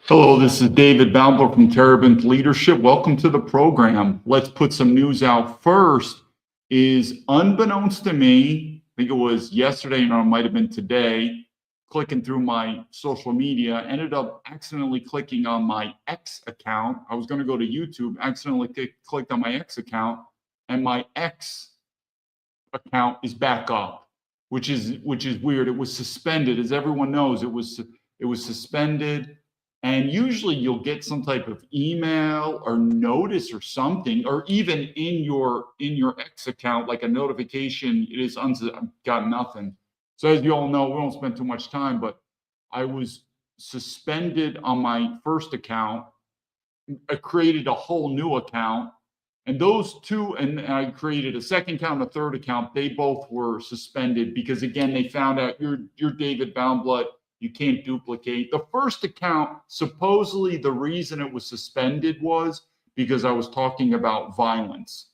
Hello, this is David Baumblatt from Terabint Leadership. Welcome to the program. Let's put some news out. First is, unbeknownst to me, I think it was yesterday, or it might have been today, clicking through my social media, ended up accidentally clicking on my X account. I was going to go to YouTube, accidentally clicked on my X account, and my X account is back up, which is weird. It was suspended. As everyone knows, it was suspended. And usually you'll get some type of email or notice or something, or even in your X account, like a notification. It is I've got nothing. So as you all know, we won't spend too much time, but I was suspended on my first account. I created a whole new account, and those two, and I created a second account and a third account. They both were suspended because, again, they found out you're David Baumblatt. You can't duplicate. The first account, supposedly the reason it was suspended was because I was talking about violence.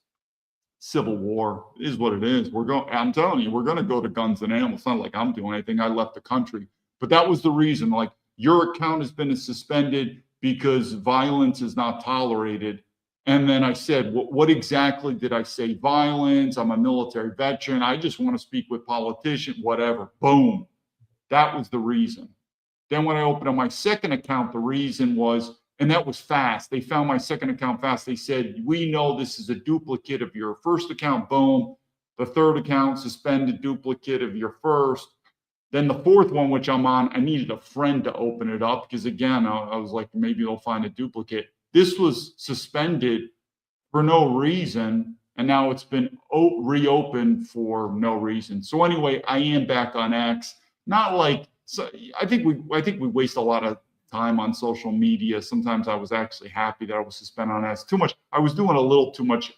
Civil war is what it is. I'm telling you, we're going to go to guns and ammo. It's not like I'm doing anything. I left the country. But that was the reason. Like, your account has been suspended because violence is not tolerated. And then I said, what exactly did I say? Violence. I'm a military veteran. I just want to speak with politicians, whatever. Boom. That was the reason. Then when I opened up my second account, the reason was, and that was fast. They found my second account fast. They said, we know this is a duplicate of your first account. Boom. The third account, suspended, duplicate of your first. Then the fourth one, which I'm on, I needed a friend to open it up because, again, I was like, maybe they'll find a duplicate. This was suspended for no reason, and now it's been reopened for no reason. So anyway, I am back on X. Not like, so I think we waste a lot of time on social media. Sometimes I was actually happy that I was suspended on X. Too much. I was doing a little too much,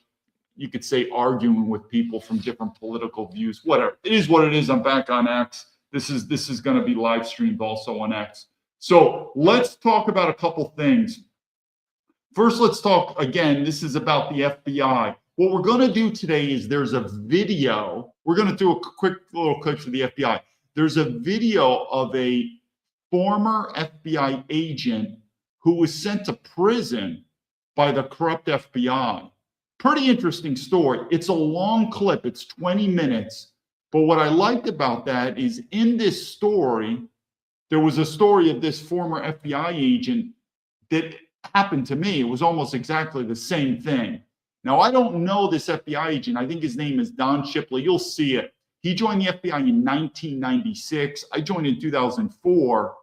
you could say, arguing with people from different political views. Whatever. It is what it is. I'm back on X. This is going to be live streamed also on X. So let's talk about a couple things. First, let's talk, again, this is about the FBI. What we're going to do today is there's a video. We're going to do a quick little clip for the FBI. There's a video of a former FBI agent who was sent to prison by the corrupt FBI. Pretty interesting story. It's a long clip. It's 20 minutes. But what I liked about that is, in this story, there was a story of this former FBI agent that happened to me. It was almost exactly the same thing. Now, I don't know this FBI agent. I think his name is Don Shipley. You'll see it. He joined the FBI in 1996. I joined in 2004.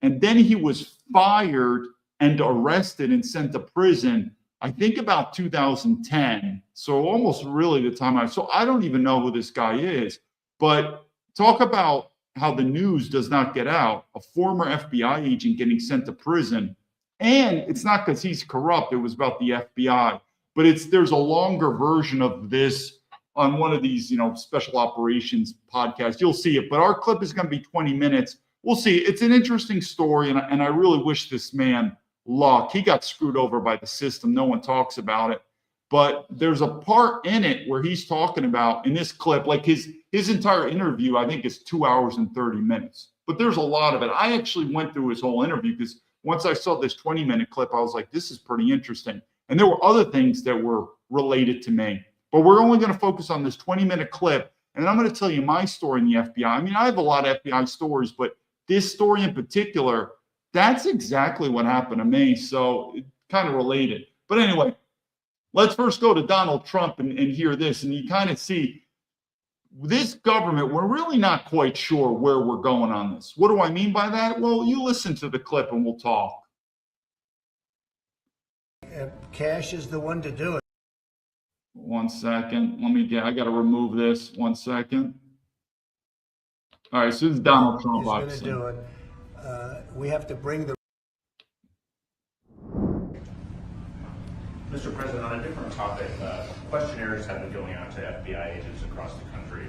And then he was fired and arrested and sent to prison, I think about 2010. So almost really the time so I don't even know who this guy is. But talk about how the news does not get out. A former FBI agent getting sent to prison. And it's not because he's corrupt. It was about the FBI. But there's a longer version of this on one of these, special operations podcasts. You'll see it, but our clip is going to be 20 minutes. We'll see. It's an interesting story, and I really wish this man luck. He got screwed over by the system. No one talks about it, but there's a part in it where he's talking about, in this clip, like his entire interview, I think, is 2 hours and 30 minutes, but there's a lot of it. I actually went through his whole interview because once I saw this 20-minute clip, I was like, this is pretty interesting. And there were other things that were related to me. But we're only going to focus on this 20-minute clip, and I'm going to tell you my story in the FBI. I mean, I have a lot of FBI stories, but this story in particular, that's exactly what happened to me. So it's kind of related. But anyway, let's first go to Donald Trump and hear this. And you kind of see this government, we're really not quite sure where we're going on this. What do I mean by that? Well, you listen to the clip and we'll talk. Cash is the one to do it. 1 second. I got to remove this. 1 second. All right, so this is Donald Trump. He's going to do it. We have to bring the. Mr. President, on a different topic, questionnaires have been going out to FBI agents across the country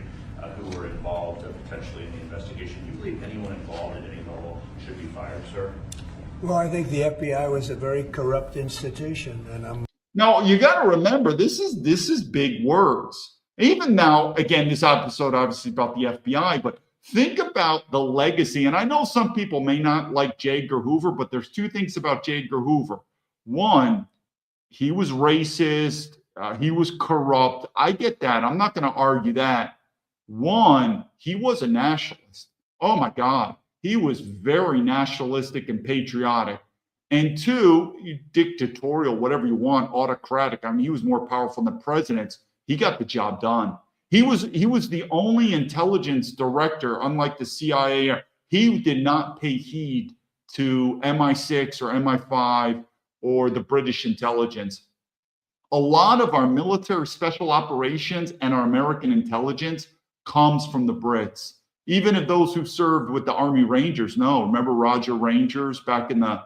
who were involved potentially in the investigation. Do you believe anyone involved at any level should be fired, sir? Well, I think the FBI was a very corrupt institution, and I'm. Now, you got to remember, this is big words. Even now, again, this episode obviously about the FBI, but Think about the legacy. And I know some people may not like J. Edgar Hoover, but there's two things about J. Edgar Hoover. One, he was racist. He was corrupt. I get that. I'm not going to argue that. One, he was a nationalist. Oh my God. He was very nationalistic and patriotic. And two, dictatorial, whatever you want, autocratic. I mean, he was more powerful than presidents. He got the job done. He was the only intelligence director, unlike the CIA. He did not pay heed to MI6 or MI5 or the British intelligence. A lot of our military special operations and our American intelligence comes from the Brits. Even if those who served with the Army Rangers know, remember Roger Rangers back in the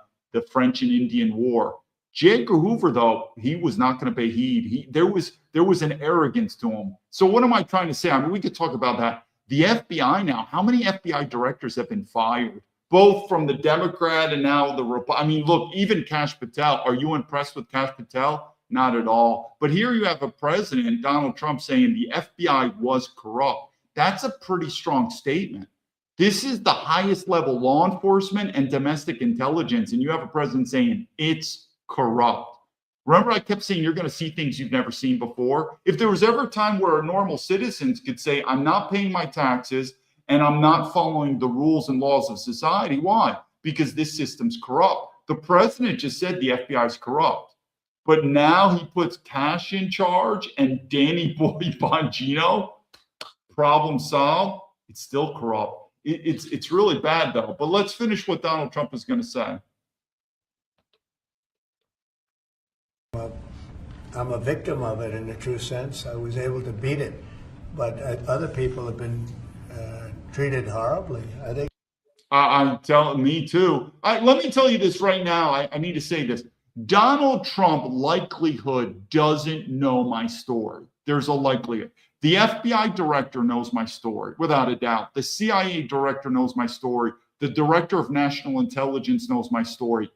French and Indian War. J. Edgar Hoover, though, he was not going to pay heed. There was an arrogance to him. So what am I trying to say? I mean, we could talk about that. The FBI now, how many FBI directors have been fired? Both from the Democrat and now the Republican. I mean, look, even Kash Patel. Are you impressed with Kash Patel? Not at all. But here you have a president, Donald Trump, saying the FBI was corrupt. That's a pretty strong statement. This is the highest level law enforcement and domestic intelligence, and you have a president saying it's corrupt. Remember, I kept saying you're going to see things you've never seen before. If there was ever a time where normal citizens could say, I'm not paying my taxes and I'm not following the rules and laws of society, why? Because this system's corrupt. The president just said the FBI is corrupt. But now he puts Kash in charge and Danny Boy Bongino, problem solved. It's still corrupt. It's really bad, though. But let's finish what Donald Trump is going to say. I'm a victim of it in a true sense. I was able to beat it, but other people have been treated horribly. I think. I'm telling me too. Let me tell you this right now. I need to say this. Donald Trump likelihood doesn't know my story. There's a likelihood. The FBI director knows my story, without a doubt. The CIA director knows my story. The director of national intelligence knows my story.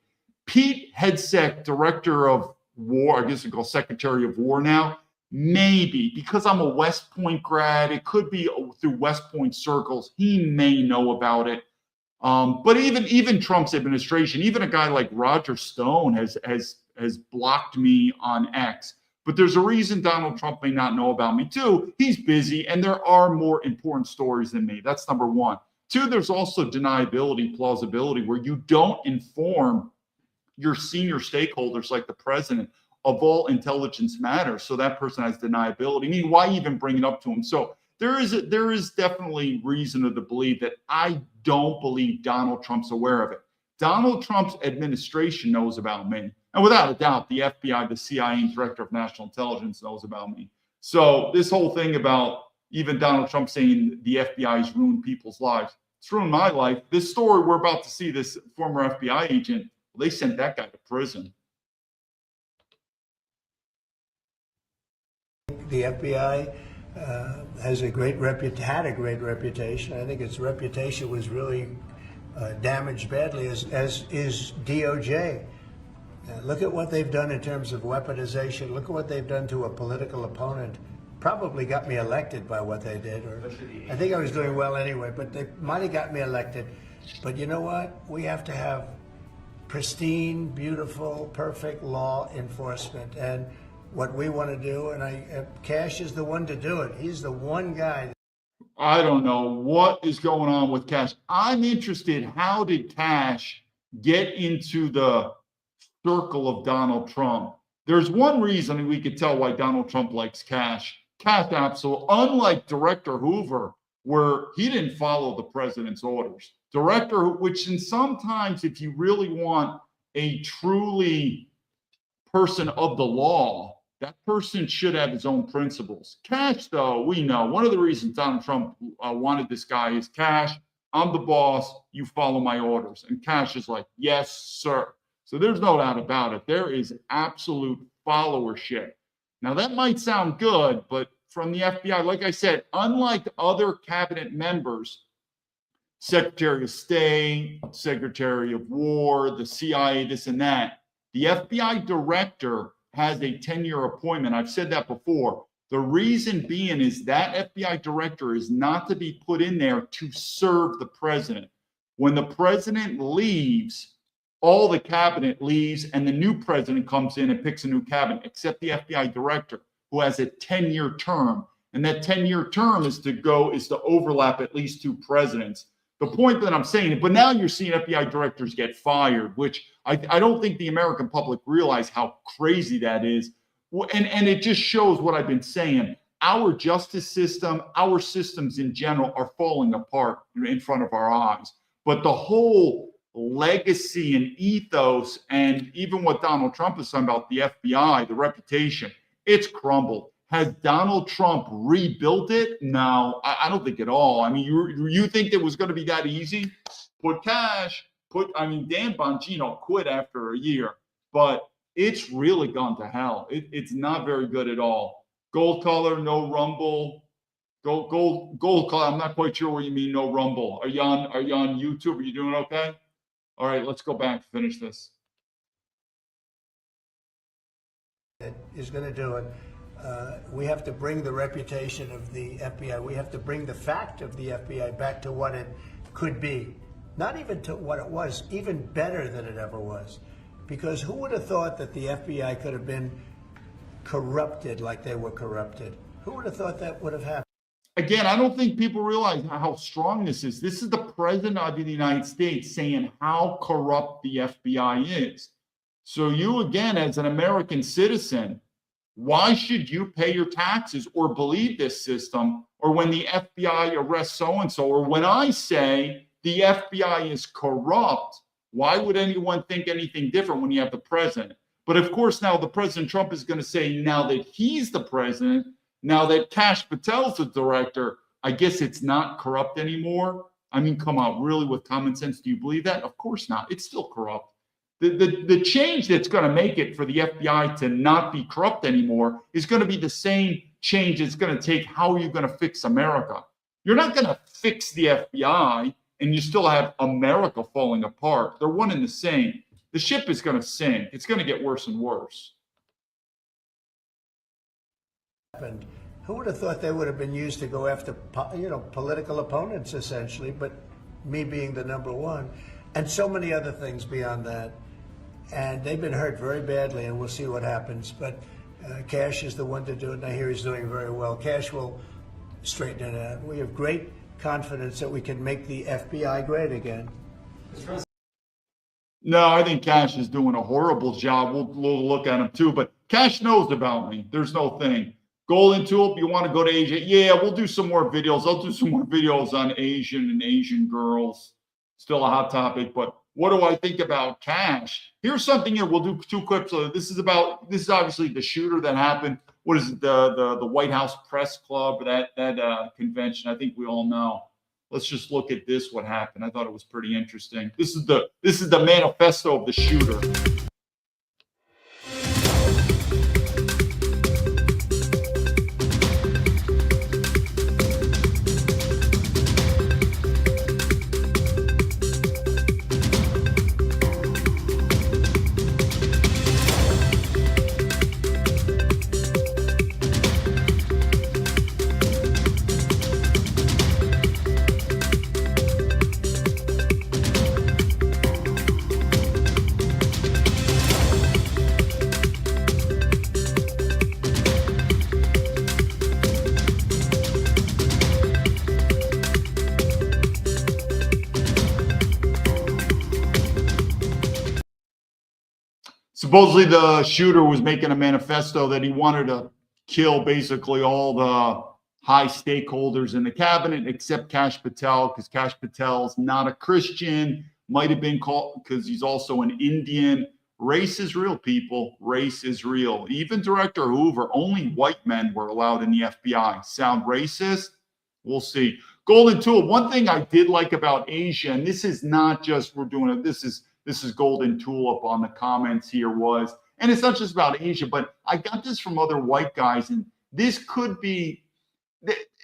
Pete Hegseth, director of war, I guess we call Secretary of War now, maybe, because I'm a West Point grad, it could be through West Point circles. He may know about it. But even Trump's administration, even a guy like Roger Stone has blocked me on X. But there's a reason Donald Trump may not know about me too. He's busy, and there are more important stories than me. That's number one. Two, there's also deniability, plausibility, where you don't inform your senior stakeholders like the president of all intelligence matters. So that person has deniability. I mean, why even bring it up to him? So there is definitely reason to believe that I don't believe Donald Trump's aware of it. Donald Trump's administration knows about me. And without a doubt, the FBI, the CIA, and Director of National Intelligence knows about me. So this whole thing about even Donald Trump saying the FBI's ruined people's lives, it's ruined my life. This story we're about to see, this former FBI agent, well, they sent that guy to prison. The FBI had a great reputation. I think its reputation was really damaged badly, as is DOJ. Look at what they've done in terms of weaponization. Look at what they've done to a political opponent. Probably got me elected by what they did. Or I think I was doing well anyway, but they might have got me elected. But you know what? We have to have pristine, beautiful, perfect law enforcement. And what we want to do, and Kash is the one to do it. He's the one guy. I don't know what is going on with Kash. I'm interested, how did Kash get into the circle of Donald Trump? There's one reason we could tell why Donald Trump likes Kash. Kash, absolutely, unlike Director Hoover, where he didn't follow the president's orders. Director, which in sometimes, if you really want a truly person of the law, that person should have his own principles. Kash, though, we know one of the reasons Donald Trump wanted this guy is Kash, I'm the boss, you follow my orders. And Kash is like, yes, sir. So there's no doubt about it. There is absolute followership. Now, that might sound good, but from the FBI, like I said, unlike other cabinet members, Secretary of State, Secretary of War, the CIA, this and that, the FBI director has a 10-year appointment. I've said that before. The reason being is that FBI director is not to be put in there to serve the president. When the president leaves, all the cabinet leaves and the new president comes in and picks a new cabinet, except the FBI director, who has a 10-year term. And that 10-year term is to overlap at least two presidents. The point that I'm saying, but now you're seeing FBI directors get fired, which I don't think the American public realize how crazy that is. And it just shows what I've been saying. Our justice system, our systems in general are falling apart in front of our eyes. But the whole legacy and ethos, and even what Donald Trump is saying about the FBI, the reputation, it's crumbled. Has Donald Trump rebuilt it? No, I don't think at all. I mean, you think it was going to be that easy? Dan Bongino quit after a year, but it's really gone to hell. It's not very good at all. Gold color, no rumble. Gold color. I'm not quite sure what you mean, no rumble. Are you on YouTube? Are you doing okay? All right, let's go back, finish this. Is going to do it. We have to bring the reputation of the FBI. We have to bring the fact of the FBI back to what it could be. Not even to what it was, even better than it ever was. Because who would have thought that the FBI could have been corrupted like they were corrupted? Who would have thought that would have happened? Again, I don't think people realize how strong this is. This is the president of the United States saying how corrupt the FBI is. So you, again, as an American citizen, why should you pay your taxes or believe this system? Or when the FBI arrests so-and-so, or when I say the FBI is corrupt, why would anyone think anything different when you have the president? But of course, now the President Trump is going to say, now that he's the president, now that Kash Patel's the director, I guess it's not corrupt anymore. I mean, come on, really, with common sense, do you believe that? Of course not. It's still corrupt. The change that's going to make it for the FBI to not be corrupt anymore is going to be the same change it's going to take. How are you going to fix America? You're not going to fix the FBI and you still have America falling apart. They're one and the same. The ship is going to sink. It's going to get worse and worse. And who would have thought they would have been used to go after, political opponents, essentially, but me being the number one, and so many other things beyond that. And they've been hurt very badly, and we'll see what happens. But Kash is the one to do it, and I hear he's doing very well. Kash will straighten it out. We have great confidence that we can make the FBI great again. No, I think Kash is doing a horrible job. We'll look at him too, but Kash knows about me. There's no thing. Golden Tulip, you want to go to Asia? Yeah, we'll do some more videos. I'll do some more videos on Asian and Asian girls. Still a hot topic, but what do I think about Kash? Here's something here. We'll do two clips. This is obviously the shooter that happened. What is it? The White House Press Club, that convention. I think we all know. Let's just look at this. What happened? I thought it was pretty interesting. This is the manifesto of the shooter. Supposedly the shooter was making a manifesto that he wanted to kill basically all the high stakeholders in the cabinet except Kash Patel, because Kash Patel's not a Christian, might have been called because he's also an Indian. Race is real, people. Race is real. Even Director Hoover, only white men were allowed in the FBI. Sound racist? We'll see. Golden Tulip, one thing I did like about Asia, and this is not just we're doing it, this is Golden Tulip on the comments here was, and it's not just about Asia, but I got this from other white guys, and this could be,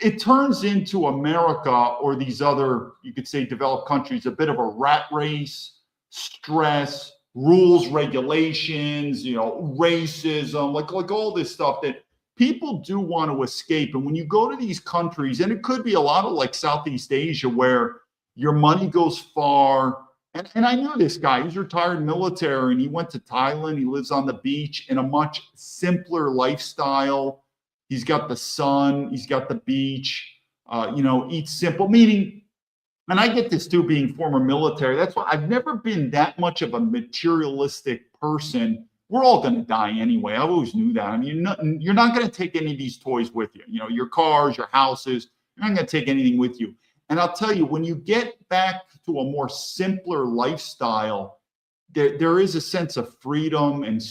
it turns into America or these other, you could say, developed countries, a bit of a rat race, stress, rules, regulations, racism, like all this stuff that people do want to escape. And when you go to these countries, and it could be a lot of like Southeast Asia where your money goes far. And I knew this guy. He's retired military and he went to Thailand. He lives on the beach in a much simpler lifestyle. He's got the sun, he's got the beach, eats simple, meaning, and I get this too, being former military. That's why I've never been that much of a materialistic person. We're all going to die anyway. I always knew that. I mean, you're not going to take any of these toys with you. You know, your cars, your houses, you're not going to take anything with you. And I'll tell you, when you get back to a more simpler lifestyle, there is a sense of freedom and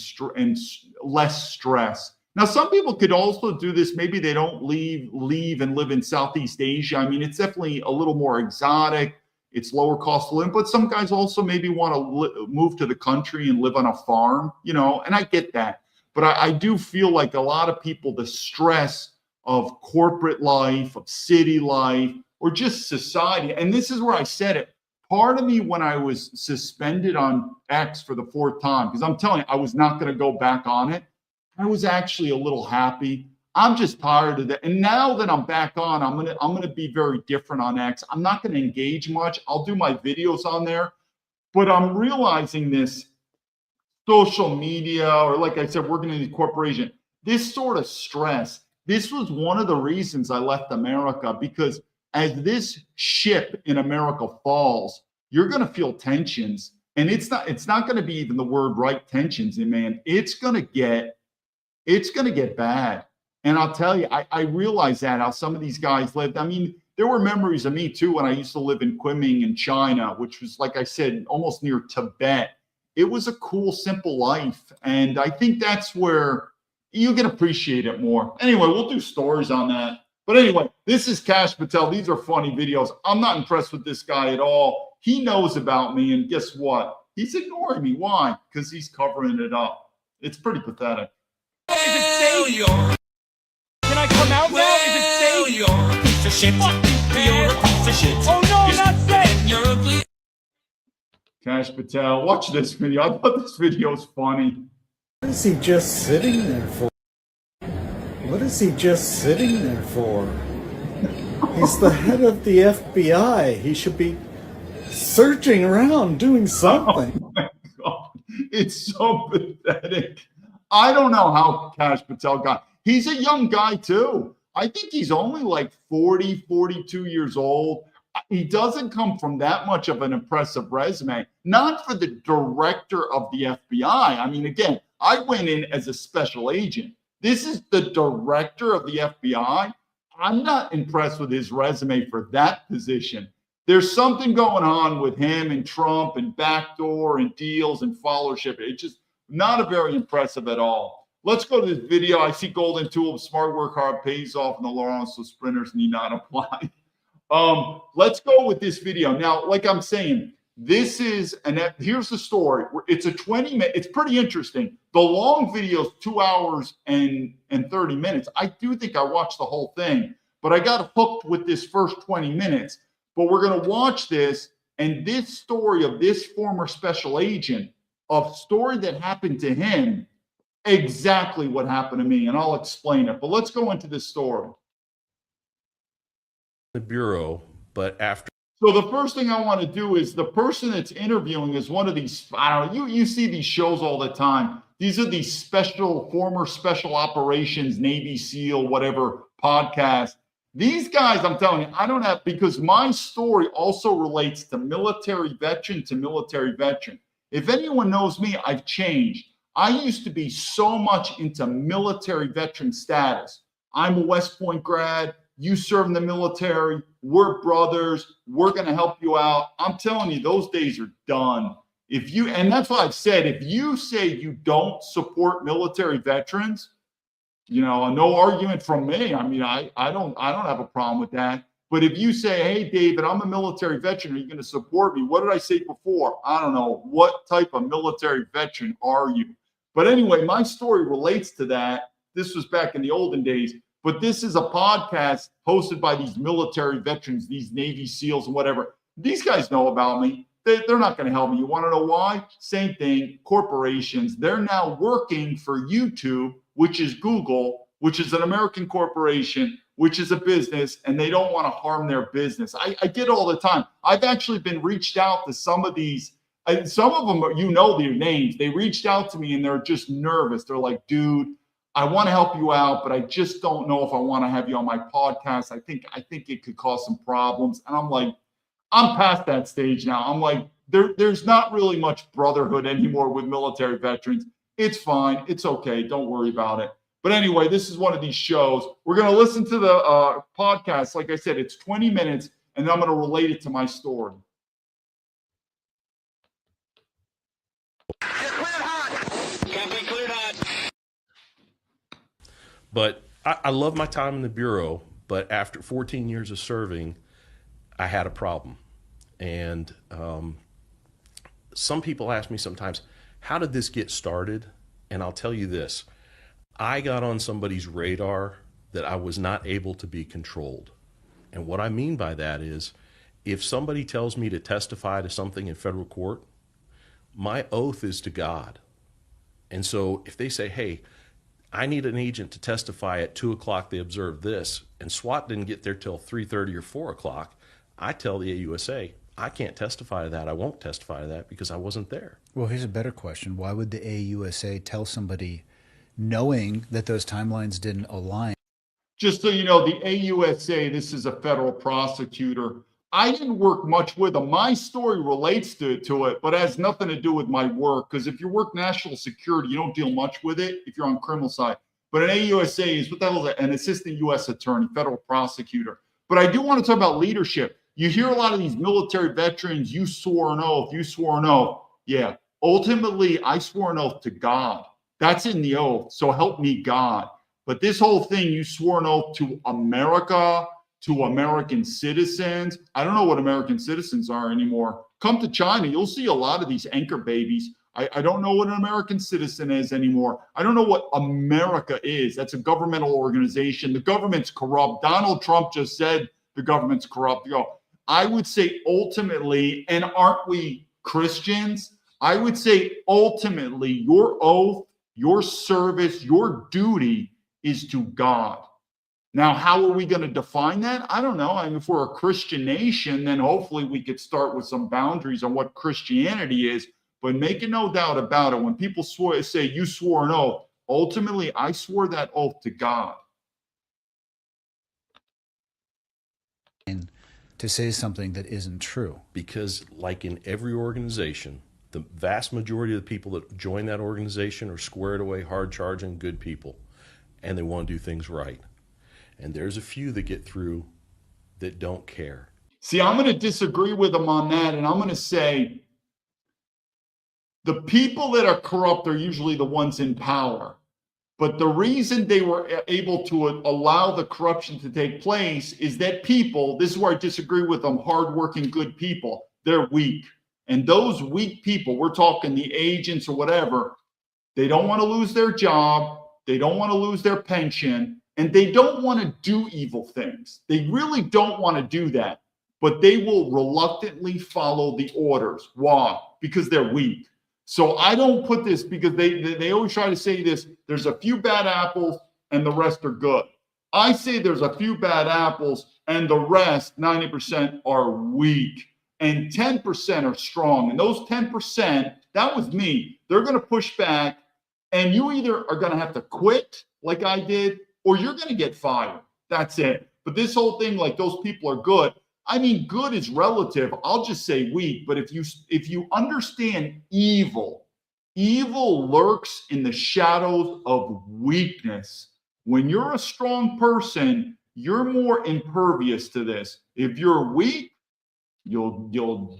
less stress. Now, some people could also do this. Maybe they don't leave and live in Southeast Asia. I mean, it's definitely a little more exotic. It's lower cost of living, but some guys also maybe want to move to the country and live on a farm, and I get that. But I do feel like a lot of people, the stress of corporate life, of city life, or just society. And this is where I said it. Part of me, when I was suspended on X for the 4th time, because I'm telling you, I was not going to go back on it. I was actually a little happy. I'm just tired of that. And now that I'm back on, I'm gonna be very different on X. I'm not going to engage much. I'll do my videos on there, but I'm realizing this social media, or like I said, working in the corporation, this sort of stress. This was one of the reasons I left America, because as this ship in America falls, you're going to feel tensions, and it's not going to be even the word right, tensions, man. It's going to get bad. And I'll tell you, I realize that how some of these guys lived. I mean, there were memories of me too when I used to live in Kunming in China, which was, like I said, almost near Tibet. It was a cool, simple life. And I think that's where you can appreciate it more. Anyway, we'll do stories on that. But anyway, this is Kash Patel. These are funny videos. I'm not impressed with this guy at all. He knows about me, and guess what? He's ignoring me. Why? Because he's covering it up. It's pretty pathetic. Is it safe? Can I come out now? Is it safe? You're a piece of shit. You're a piece of shit. Oh no, not safe. You're ugly. Kash Patel, watch this video. I thought this video was funny. What is he just sitting there for? What is he just sitting there for? He's the head of the FBI. He should be searching around, doing something. Oh my God. It's so pathetic. I don't know how Kash Patel got. He's a young guy too. I think he's only like 40, 42 years old. He doesn't come from that much of an impressive resume, not for the director of the FBI. I mean, again, I went in as a special agent. This is the director of the FBI. I'm not impressed with his resume for that position. There's something going on with him and Trump and backdoor and deals and followership. It's just not a very impressive at all. Let's go to this video. I see golden tool, smart work hard pays off, and the Lawrence of sprinters need not apply. Let's go with this video. Now, like I'm saying, this is, and here's the story. It's a 20-minute, it's pretty interesting. The long video is 2 hours and 30 minutes. I do think I watched the whole thing, but I got hooked with this first 20 minutes. But we're going to watch this, and this story of this former special agent, a story that happened to him, exactly what happened to me, and I'll explain it. But let's go into this story. The Bureau, but after. So the first thing I want to do is the person that's interviewing is one of these, I don't know, you see these shows all the time. These are these former special operations, Navy SEAL, whatever podcast. These guys, I'm telling you, I don't have, because my story also relates to military veteran to military veteran. If anyone knows me, I've changed. I used to be so much into military veteran status. I'm a West Point grad. You serve in the military. We're brothers. We're going to help you out. I'm telling you, those days are done. And that's why I've said, if you say you don't support military veterans, no argument from me. I mean, I don't have a problem with that. But if you say, hey, David, I'm a military veteran, are you going to support me? What did I say before? I don't know. What type of military veteran are you? But anyway, my story relates to that. This was back in the olden days. But this is a podcast hosted by these military veterans, these Navy SEALs and whatever. These guys know about me. They're not going to help me. You want to know why? Same thing. Corporations. They're now working for YouTube, which is Google, which is an American corporation, which is a business, and they don't want to harm their business. I get it all the time. I've actually been reached out to some of these, and some of them, you know their names. They reached out to me and they're just nervous. They're like, dude, I want to help you out, but I just don't know if I want to have you on my podcast. I think it could cause some problems. And I'm like, I'm past that stage now. I'm like, there's not really much brotherhood anymore with military veterans. It's fine. It's okay. Don't worry about it. But anyway, this is one of these shows. We're going to listen to the podcast. Like I said, it's 20 minutes, and I'm going to relate it to my story. But I love my time in the Bureau, but after 14 years of serving, I had a problem. And some people ask me sometimes, how did this get started? And I'll tell you this. I got on somebody's radar that I was not able to be controlled. And what I mean by that is, if somebody tells me to testify to something in federal court, my oath is to God. And so if they say, hey, I need an agent to testify at 2 o'clock, they observed this, and SWAT didn't get there till 3:30 or 4 o'clock, I tell the AUSA, I can't testify to that. I won't testify to that because I wasn't there. Well, here's a better question. Why would the AUSA tell somebody knowing that those timelines didn't align? Just so you know, the AUSA, this is a federal prosecutor. I didn't work much with them. My story relates to it, but it has nothing to do with my work. Because if you work national security, you don't deal much with it if you're on criminal side. But an AUSA is, what the hell is that? An assistant U.S. attorney, federal prosecutor. But I do want to talk about leadership. You hear a lot of these military veterans, you swore an oath, you swore an oath. Yeah, ultimately, I swore an oath to God. That's in the oath. So help me God. But this whole thing, you swore an oath to America, to American citizens. I don't know what American citizens are anymore. Come to China, you'll see a lot of these anchor babies. I don't know what an American citizen is anymore. I don't know what America is. That's a governmental organization. The government's corrupt. Donald Trump just said the government's corrupt. I would say ultimately, and aren't we Christians? I would say ultimately your oath, your service, your duty is to God. Now, how are we going to define that? I don't know. I mean, if we're a Christian nation, then hopefully we could start with some boundaries on what Christianity is. But make no doubt about it, when people say you swore an oath, ultimately I swore that oath to God. And to say something that isn't true. Because like in every organization, the vast majority of the people that join that organization are squared away, hard-charging, good people. And they want to do things right. And there's a few that get through that don't care. See, I'm going to disagree with them on that, and I'm going to say the people that are corrupt are usually the ones in power. But the reason they were able to allow the corruption to take place is that people, this is where I disagree with them, hardworking, good people, they're weak. And those weak people, we're talking the agents or whatever, they don't want to lose their job, they don't want to lose their pension, and they don't want to do evil things. They really don't want to do that, but they will reluctantly follow the orders. Why? Because they're weak. So I don't put this, because they always try to say this, there's a few bad apples and the rest are good. I say there's a few bad apples and the rest, 90%, are weak and 10% are strong. And those 10%, that was me, they're going to push back, and you either are going to have to quit like I did, or you're going to get fired. That's it. But this whole thing, like those people are good. I mean, good is relative. I'll just say weak. But if you understand evil, evil lurks in the shadows of weakness. When you're a strong person, you're more impervious to this. If you're weak, you'll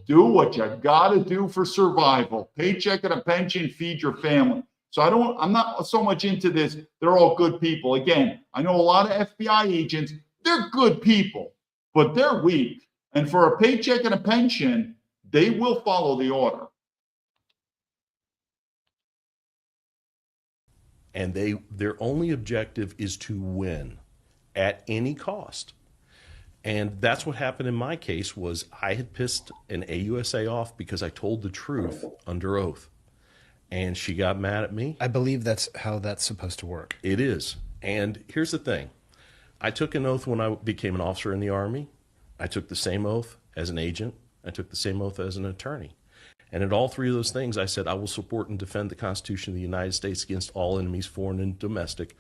do what you got to do for survival. Paycheck and a pension, feed your family. So I'm not so much into this. They're all good people. Again, I know a lot of FBI agents, they're good people, but they're weak. And for a paycheck and a pension, they will follow the order. And their only objective is to win at any cost. And that's what happened in my case. Was I had pissed an AUSA off because I told the truth under oath. And she got mad at me. I believe that's how that's supposed to work. It is. And here's the thing. I took an oath when I became an officer in the Army. I took the same oath as an agent. I took the same oath as an attorney. And in all three of those things, I said, I will support and defend the Constitution of the United States against all enemies, foreign and domestic.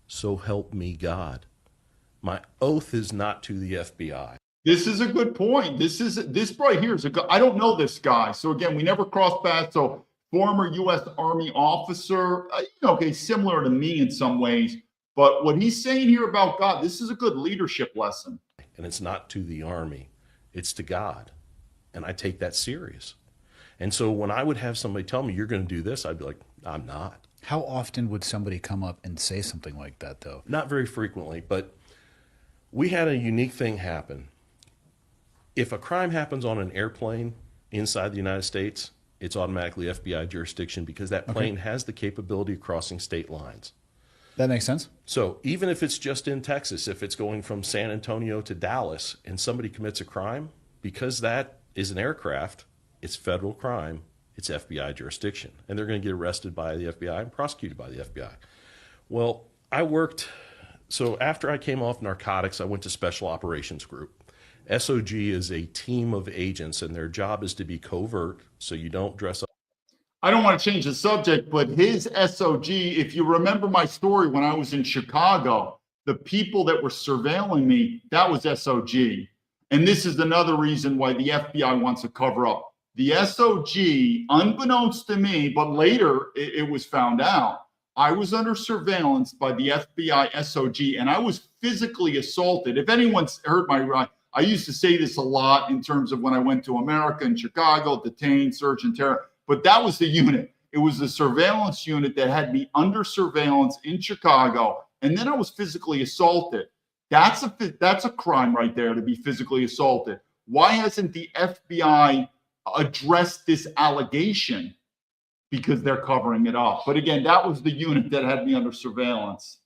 So help me God. My oath is not to the FBI. This is a good point. This right here is a good, I don't know this guy. So again, we never crossed paths. So former U.S. Army officer, okay, similar to me in some ways. But what he's saying here about God, this is a good leadership lesson. And it's not to the Army, it's to God. And I take that serious. And so when I would have somebody tell me, you're going to do this, I'd be like, I'm not. How often would somebody come up and say something like that, though? Not very frequently, but we had a unique thing happen. If a crime happens on an airplane inside the United States, it's automatically FBI jurisdiction because that plane has the capability of crossing state lines. That makes sense. So even if it's just in Texas, if it's going from San Antonio to Dallas and somebody commits a crime, because that is an aircraft, it's federal crime, it's FBI jurisdiction. And they're going to get arrested by the FBI and prosecuted by the FBI. Well, so after I came off narcotics, I went to Special Operations Group. SOG is a team of agents, and their job is to be covert, so you don't dress up. I don't want to change the subject, but his SOG, if you remember my story when I was in Chicago, the people that were surveilling me, that was SOG. And this is another reason why the FBI wants to cover up. The SOG, unbeknownst to me, but later it was found out, I was under surveillance by the FBI SOG, and I was physically assaulted. If anyone's heard I used to say this a lot in terms of when I went to America and Chicago, detained, search and terror, but that was the unit. It was the surveillance unit that had me under surveillance in Chicago, and then I was physically assaulted. That's a crime right there, to be physically assaulted. Why hasn't the FBI addressed this allegation? Because they're covering it up. But again, that was the unit that had me under surveillance.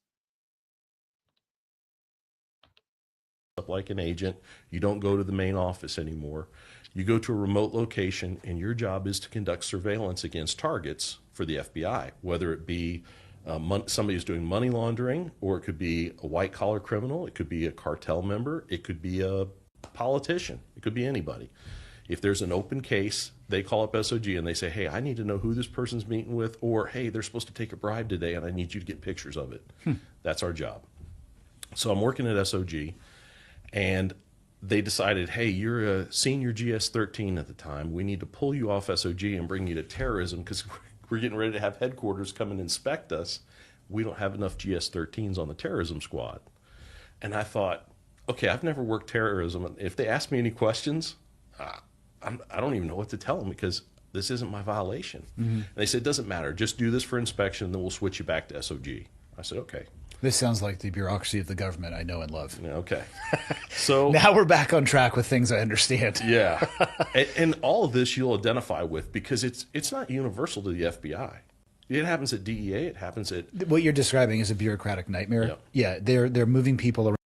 Like an agent, you don't go to the main office anymore. You go to a remote location, and your job is to conduct surveillance against targets for the FBI, whether it be somebody who's doing money laundering, or it could be a white-collar criminal, it could be a cartel member, it could be a politician, it could be anybody. If there's an open case, they call up SOG and they say, hey, I need to know who this person's meeting with, or hey, they're supposed to take a bribe today and I need you to get pictures of it. That's our job. So I'm working at SOG, and they decided, hey, you're a senior GS-13 at the time. We need to pull you off SOG and bring you to terrorism because we're getting ready to have headquarters come and inspect us. We don't have enough GS-13s on the terrorism squad. And I thought, okay, I've never worked terrorism. If they ask me any questions, I don't even know what to tell them because this isn't my violation. And they said, it doesn't matter. Just do this for inspection, then we'll switch you back to SOG. I said, okay. This sounds like the bureaucracy of the government I know and love. Yeah, okay. So now we're back on track with things I understand. Yeah. And all of this you'll identify with because it's not universal to the FBI. It happens at DEA. It happens at... What you're describing is a bureaucratic nightmare. Yep. Yeah, they're moving people around.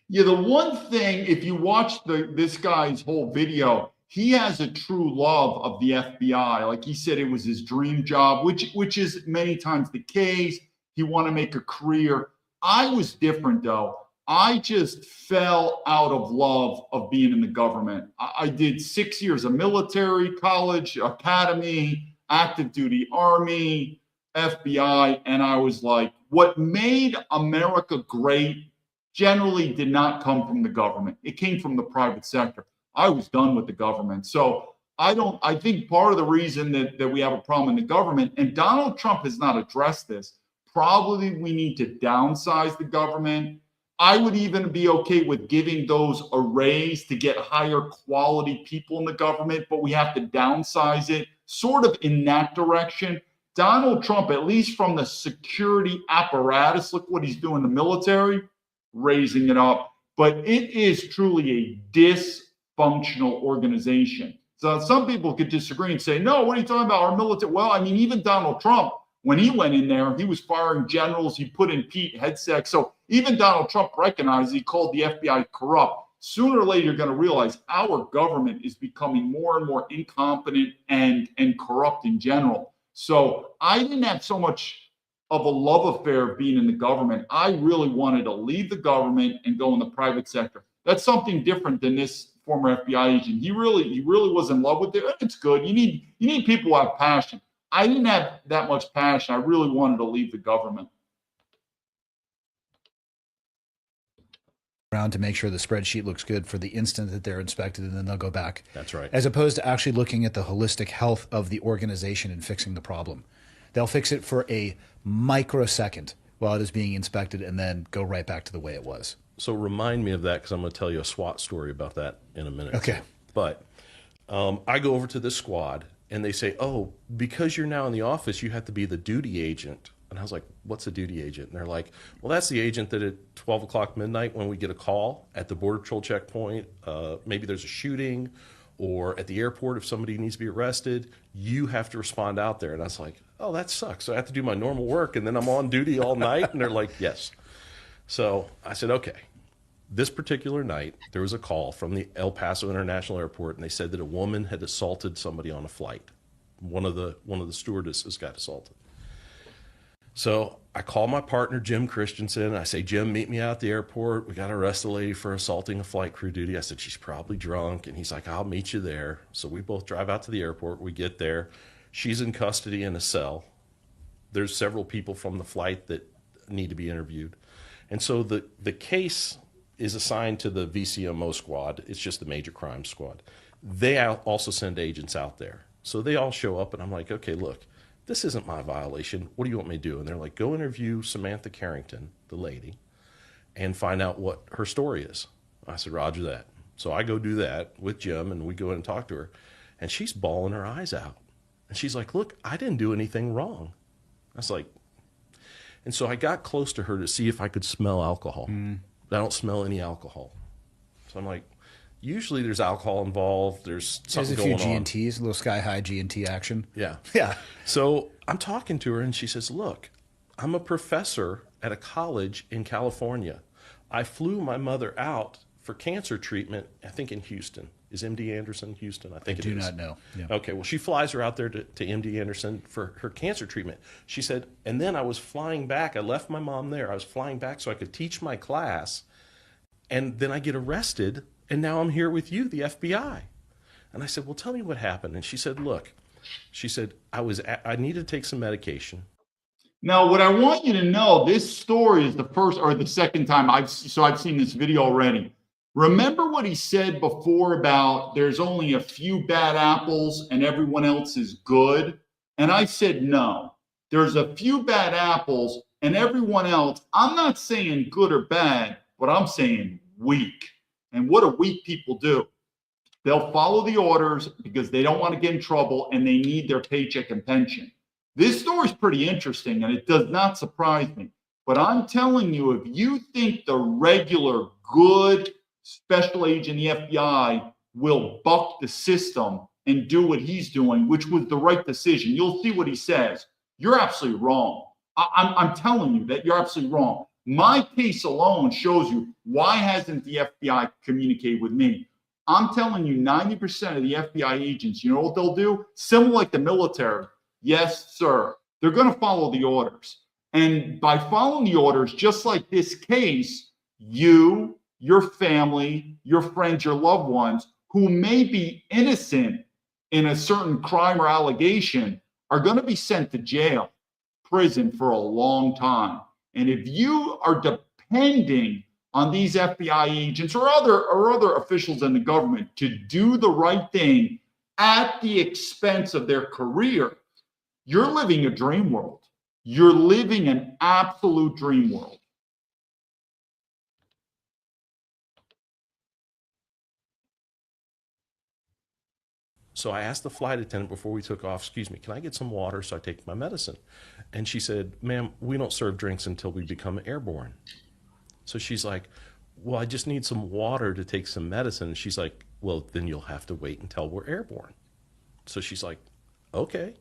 Yeah, the one thing, if you watch this guy's whole video, he has a true love of the FBI. Like he said, it was his dream job, which is many times the case. He wanted to make a career. I was different, though. I just fell out of love of being in the government. I did 6 years of military, college, academy, active duty Army, FBI, and I was like, what made America great generally did not come from the government. It came from the private sector. I was done with the government. So I think part of the reason that we have a problem in the government, and Donald Trump has not addressed this, probably we need to downsize the government. I would even be okay with giving those a raise to get higher quality people in the government, but we have to downsize it sort of in that direction. Donald Trump, at least from the security apparatus, look what he's doing in the military, raising it up. But it is truly a dysfunctional organization. So some people could disagree and say, no, what are you talking about? Our military. Well, I mean, even Donald Trump, when he went in there, he was firing generals. He put in Pete Hegseth. So even Donald Trump recognized he called the FBI corrupt. Sooner or later, you're going to realize our government is becoming more and more incompetent and corrupt in general. So I didn't have so much of a love affair of being in the government. I really wanted to leave the government and go in the private sector. That's something different than this former FBI agent. He really was in love with it. It's good. You need people who have passion. I didn't have that much passion. I really wanted to leave the government. Around to make sure the spreadsheet looks good for the instant that they're inspected, and then they'll go back. That's right. As opposed to actually looking at the holistic health of the organization and fixing the problem. They'll fix it for a microsecond while it is being inspected and then go right back to the way it was. So remind me of that, because I'm going to tell you a SWAT story about that in a minute. Okay. But I go over to this squad, and they say, oh, because you're now in the office, you have to be the duty agent. And I was like, what's a duty agent? And they're like, well, that's the agent that at 12 o'clock midnight, when we get a call at the Border Patrol checkpoint, maybe there's a shooting, or at the airport if somebody needs to be arrested, you have to respond out there. And I was like, oh, that sucks. So I have to do my normal work, and then I'm on duty all night? And they're like, yes. So I said, okay. This particular night, there was a call from the El Paso International Airport, and they said that a woman had assaulted somebody on a flight. One of the stewardesses got assaulted. So I call my partner, Jim Christensen. I say, Jim, meet me out at the airport. We got to arrest a lady for assaulting a flight crew duty. I said, she's probably drunk. And he's like, I'll meet you there. So we both drive out to the airport. We get there. She's in custody in a cell. There's several people from the flight that need to be interviewed. And so the case is assigned to the VCMO squad. It's just the major crime squad. They also send agents out there. So they all show up, and I'm like, okay, look, this isn't my violation. What do you want me to do? And they're like, go interview Samantha Carrington, the lady, and find out what her story is. I said, roger that. So I go do that with Jim, and we go in and talk to her. And she's bawling her eyes out. And she's like, look, I didn't do anything wrong. I was like, and so I got close to her to see if I could smell alcohol. I don't smell any alcohol. So I'm like, usually there's alcohol involved. There's something going on. There's a few G&Ts, a little sky-high G&T action. Yeah. Yeah. So I'm talking to her, and she says, look, I'm a professor at a college in California. I flew my mother out for cancer treatment, I think in Houston. Is MD Anderson Houston? I think it is. Do not know. Yeah. Okay, well, she flies her out there to MD Anderson for her cancer treatment. She said, and then I was flying back. I left my mom there. I was flying back so I could teach my class, and then I get arrested, and now I'm here with you, the FBI. And I said, well, tell me what happened. And she said, look, she said, I needed to take some medication. Now, what I want you to know, this story is the first or the second time I've seen this video already. Remember what he said before about there's only a few bad apples and everyone else is good? And I said, no, there's a few bad apples and everyone else, I'm not saying good or bad, but I'm saying weak. And what do weak people do? They'll follow the orders because they don't want to get in trouble and they need their paycheck and pension. This story is pretty interesting and it does not surprise me. But I'm telling you, if you think the regular good special agent in the FBI will buck the system and do what he's doing, which was the right decision, you'll see what he says. You're absolutely wrong. I'm telling you that you're absolutely wrong. My case alone shows you why hasn't the FBI communicated with me. I'm telling you, 90% of the FBI agents, you know what they'll do? Similar like the military. Yes, sir. They're going to follow the orders. And by following the orders, just like this case, you, your family, your friends, your loved ones who may be innocent in a certain crime or allegation are going to be sent to jail, prison for a long time. And if you are depending on these FBI agents or other officials in the government to do the right thing at the expense of their career, you're living a dream world. You're living an absolute dream world. So I asked the flight attendant before we took off, excuse me, can I get some water so I take my medicine? And she said, ma'am, we don't serve drinks until we become airborne. So she's like, well, I just need some water to take some medicine. And she's like, well, then you'll have to wait until we're airborne. So she's like, okay.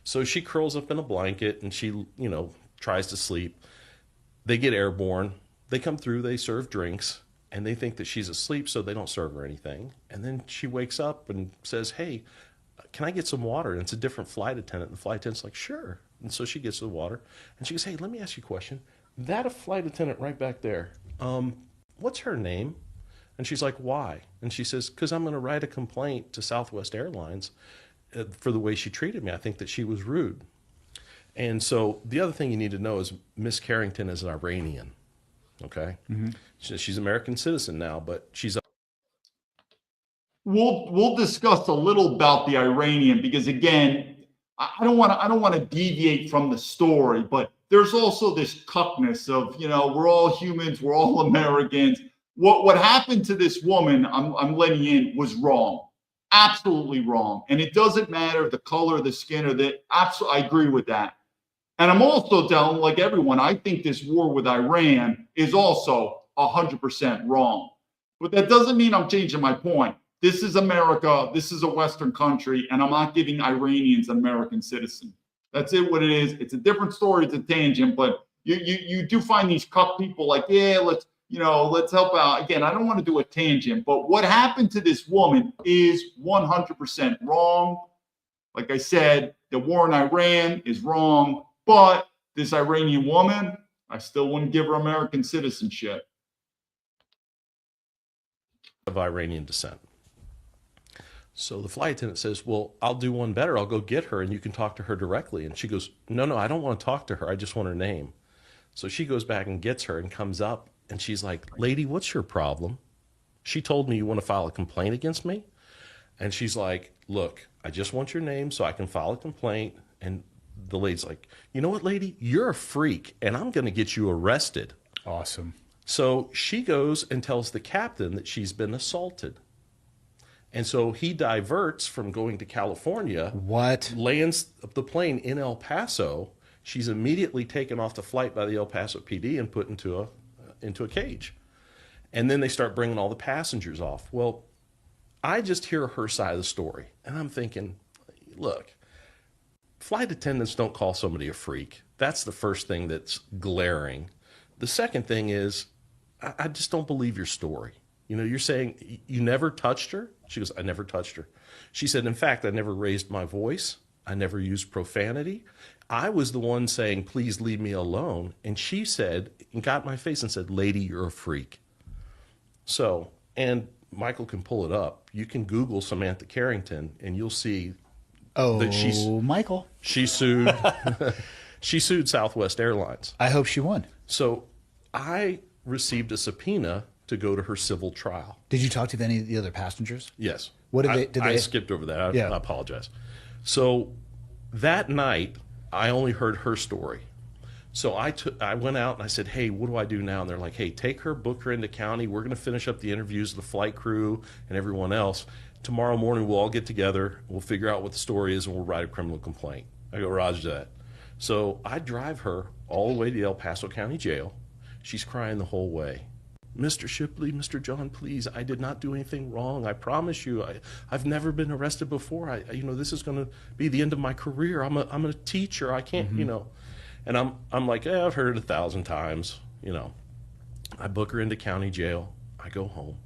So she curls up in a blanket and she, tries to sleep. They get airborne. They come through, they serve drinks. And they think that she's asleep, so they don't serve her anything. And then she wakes up and says, hey, can I get some water? And it's a different flight attendant. And the flight attendant's like, sure. And so she gets to the water, and she goes, "Hey, let me ask you a question. That a flight attendant right back there, what's her name?" And she's like, "Why?" And she says, "Because I'm going to write a complaint to Southwest Airlines for the way she treated me. I think that she was rude." And so the other thing you need to know is Miss Carrington is an Iranian. Okay, she's an American citizen now, but she's We'll discuss a little about the Iranian because again, I don't want to deviate from the story, but there's also this cuckness of we're all humans, we're all Americans. What happened to this woman, I'm letting you in, was wrong, absolutely wrong, and it doesn't matter the color of the skin or the absolutely. I agree with that, and I'm also telling like everyone, I think this war with Iran is also 100% wrong, but that doesn't mean I'm changing my point. This is America. This is a Western country, and I'm not giving Iranians an American citizen. That's it. What it is. It's a different story. It's a tangent, but you do find these cuck people like, yeah, let's help out. Again, I don't want to do a tangent, but what happened to this woman is 100% wrong. Like I said, the war in Iran is wrong, but this Iranian woman, I still wouldn't give her American citizenship. of Iranian descent. So the flight attendant says, "Well, I'll do one better. I'll go get her and you can talk to her directly." And she goes, "No, I don't want to talk to her. I just want her name." So she goes back and gets her and comes up and she's like, "Lady, what's your problem? She told me you want to file a complaint against me." And she's like, "Look, I just want your name so I can file a complaint." And the lady's like, "You know what, lady? You're a freak and I'm going to get you arrested." Awesome. So she goes and tells the captain that she's been assaulted. And so he diverts from going to California. What? Lands the plane in El Paso. She's immediately taken off the flight by the El Paso PD and put into a cage. And then they start bringing all the passengers off. Well, I just hear her side of the story, and I'm thinking, look, flight attendants don't call somebody a freak. That's the first thing that's glaring. The second thing is, I just don't believe your story. You're saying you never touched her? She goes, "I never touched her." She said, "In fact, I never raised my voice. I never used profanity. I was the one saying, 'Please leave me alone.'" And she said, and got in my face and said, "Lady, you're a freak." So, and Michael can pull it up. You can Google Samantha Carrington and you'll see that Michael. she sued she sued Southwest Airlines. I hope she won. So I received a subpoena to go to her civil trial. Did you talk to any of the other passengers? Yes. What did I they? skipped over that. Yeah. I apologize. So that night, I only heard her story. So I went out and I said, "Hey, what do I do now?" And they're like, "Hey, take her, book her into county. We're going to finish up the interviews of the flight crew and everyone else. Tomorrow morning, we'll all get together. We'll figure out what the story is and we'll write a criminal complaint." I go, "Roger that." So I drive her all the way to the El Paso County Jail. She's crying the whole way. "Mr. Shipley, Mr. John, please, I did not do anything wrong. I promise you. I've never been arrested before. This is going to be the end of my career. I'm a teacher. I can't, And I'm like, I've heard it 1,000 times. I book her into county jail. I go home.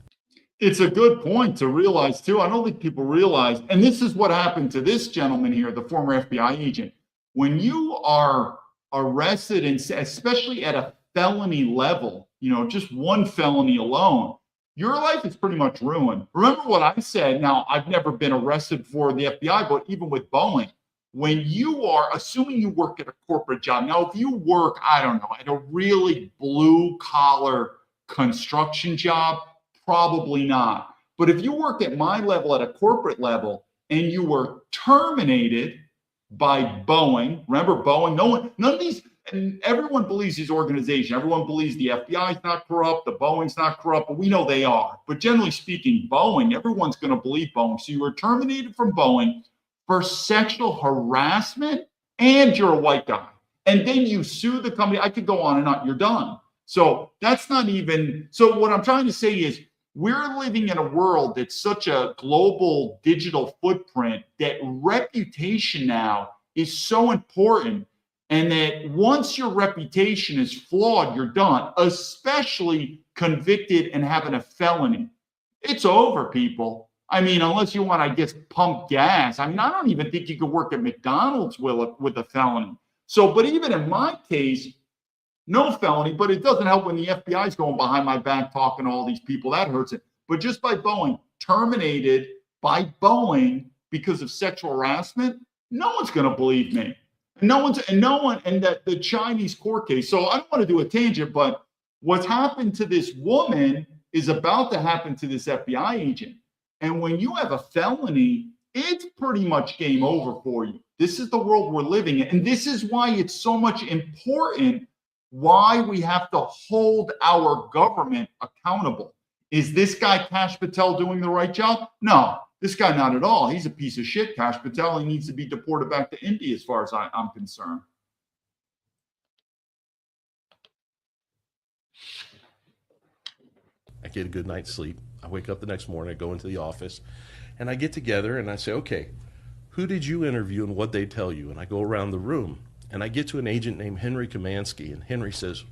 It's a good point to realize too. I don't think people realize, and this is what happened to this gentleman here, the former FBI agent. When you are arrested, and especially at a felony level, just one felony alone, your life is pretty much ruined. Remember what I said. Now, I've never been arrested for the FBI, but even with Boeing, when you are, assuming you work at a corporate job, now, if you work, I don't know, at a really blue collar construction job, probably not. But if you work at my level, at a corporate level, and you were terminated by Boeing, remember Boeing, none of these, and everyone believes these organizations, everyone believes the FBI is not corrupt, the Boeing's not corrupt, but we know they are. But generally speaking, Boeing, everyone's going to believe Boeing. So you were terminated from Boeing for sexual harassment, and you're a white guy. And then you sue the company. I could go on and on. You're done. So that's not even, so what I'm trying to say is we're living in a world that's such a global digital footprint that reputation now is so important. And that once your reputation is flawed, you're done, especially convicted and having a felony. It's over, people. I mean, unless you want, I guess, pump gas. I mean, I don't even think you could work at McDonald's with a felony. So, but even in my case, no felony, but it doesn't help when the FBI is going behind my back talking to all these people. That hurts it. But just by Boeing, terminated by Boeing because of sexual harassment, no one's going to believe me. And that the Chinese court case. So I don't want to do a tangent, but what's happened to this woman is about to happen to this FBI agent. And when you have a felony, it's pretty much game over for you. This is the world we're living in. And this is why it's so much important why we have to hold our government accountable. Is this guy Kash Patel doing the right job? No, this guy not at all. He's a piece of shit, Kash Patel. He needs to be deported back to India as far as I'm concerned. I get a good night's sleep. I wake up the next morning, I go into the office, and I get together and I say, okay, who did you interview and what they tell you? And I go around the room and I get to an agent named Henry Kamansky, and Henry says,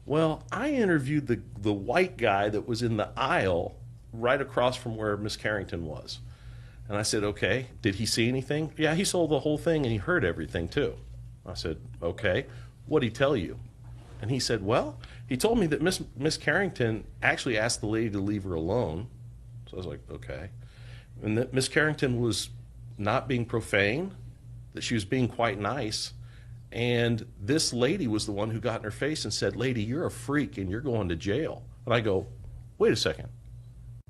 well, I interviewed the white guy that was in the aisle right across from where Miss Carrington was. And I said, okay, did he see anything? Yeah, he saw the whole thing and he heard everything too. I said, okay, what'd he tell you? And he said, well, he told me that Miss Carrington actually asked the lady to leave her alone. So I was like, okay. And that Miss Carrington was not being profane, that she was being quite nice. And this lady was the one who got in her face and said, lady, you're a freak and you're going to jail. And I go, wait a second.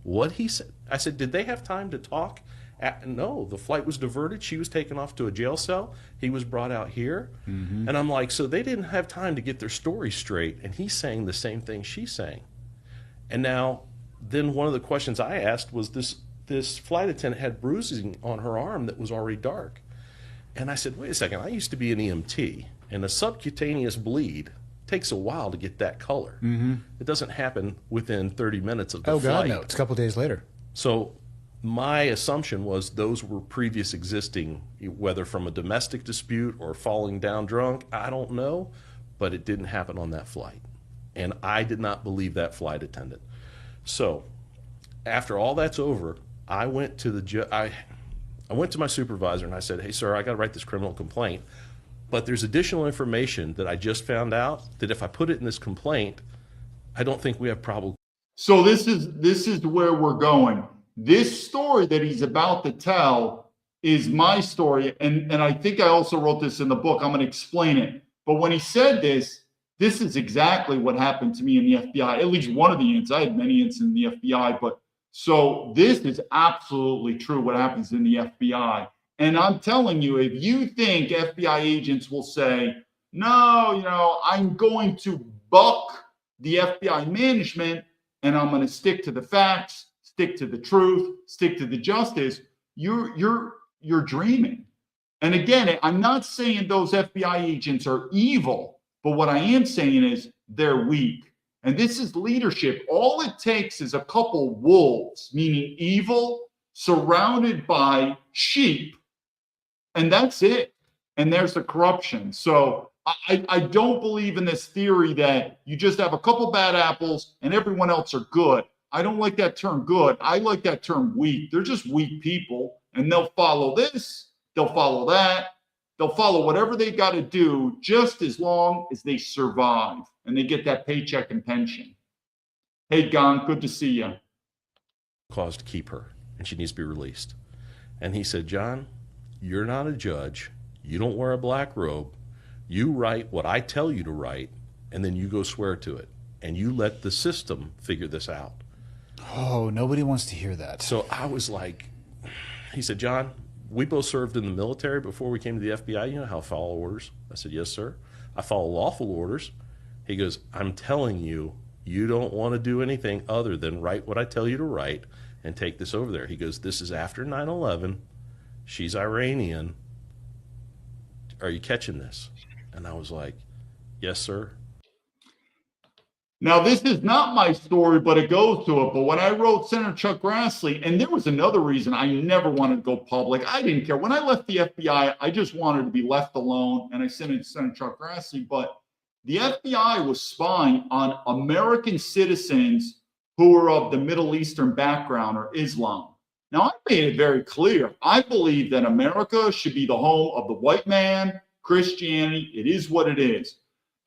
What he said? I said, did they have time to talk? No, the flight was diverted. She was taken off to a jail cell. He was brought out here. Mm-hmm. And I'm like, so they didn't have time to get their story straight. And he's saying the same thing she's saying. And now, then one of the questions I asked was this flight attendant had bruising on her arm that was already dark. And I said, wait a second, I used to be an EMT, and a subcutaneous bleed takes a while to get that color. Mm-hmm. It doesn't happen within 30 minutes of the flight. Oh, God, no. It's a couple days later. So my assumption was those were previous existing, whether from a domestic dispute or falling down drunk, I don't know, but it didn't happen on that flight. And I did not believe that flight attendant. So after all that's over, I went to I went to my supervisor and I said, hey, sir, I got to write this criminal complaint, but there's additional information that I just found out that if I put it in this complaint, I don't think we have probable. So this is where we're going. This story that he's about to tell is my story. And I think I also wrote this in the book. I'm going to explain it. But when he said this is exactly what happened to me in the FBI, at least one of the incidents. I had many incidents in the FBI, but so this is absolutely true what happens in the FBI. And I'm telling you, if you think FBI agents will say, no, I'm going to buck the FBI management and I'm going to stick to the facts, stick to the truth, stick to the justice, you're dreaming. And again, I'm not saying those FBI agents are evil, but what I am saying is they're weak. And this is leadership. All it takes is a couple wolves, meaning evil, surrounded by sheep, and that's it. And there's the corruption. So I don't believe in this theory that you just have a couple bad apples and everyone else are good. I don't like that term good. I like that term weak. They're just weak people, and they'll follow this, they'll follow that, they'll follow whatever they got to do just as long as they survive and they get that paycheck and pension. Hey, Gon, good to see you. Cause to keep her, and she needs to be released. And he said, John, you're not a judge. You don't wear a black robe. You write what I tell you to write, and then you go swear to it. And you let the system figure this out. Oh, nobody wants to hear that. So I was like, he said, John, we both served in the military before we came to the FBI. You know how I follow orders? I said, yes, sir. I follow lawful orders. He goes, I'm telling you, you don't want to do anything other than write what I tell you to write and take this over there. He goes, this is after 9/11. She's Iranian. Are you catching this? And I was like, yes, sir. Now, this is not my story, but it goes to it. But when I wrote Senator Chuck Grassley, and there was another reason I never wanted to go public. I didn't care. When I left the FBI, I just wanted to be left alone. And I sent it to Senator Chuck Grassley. But the FBI was spying on American citizens who were of the Middle Eastern background or Islam. Now, I made it very clear. I believe that America should be the home of the white man, Christianity. It is what it is.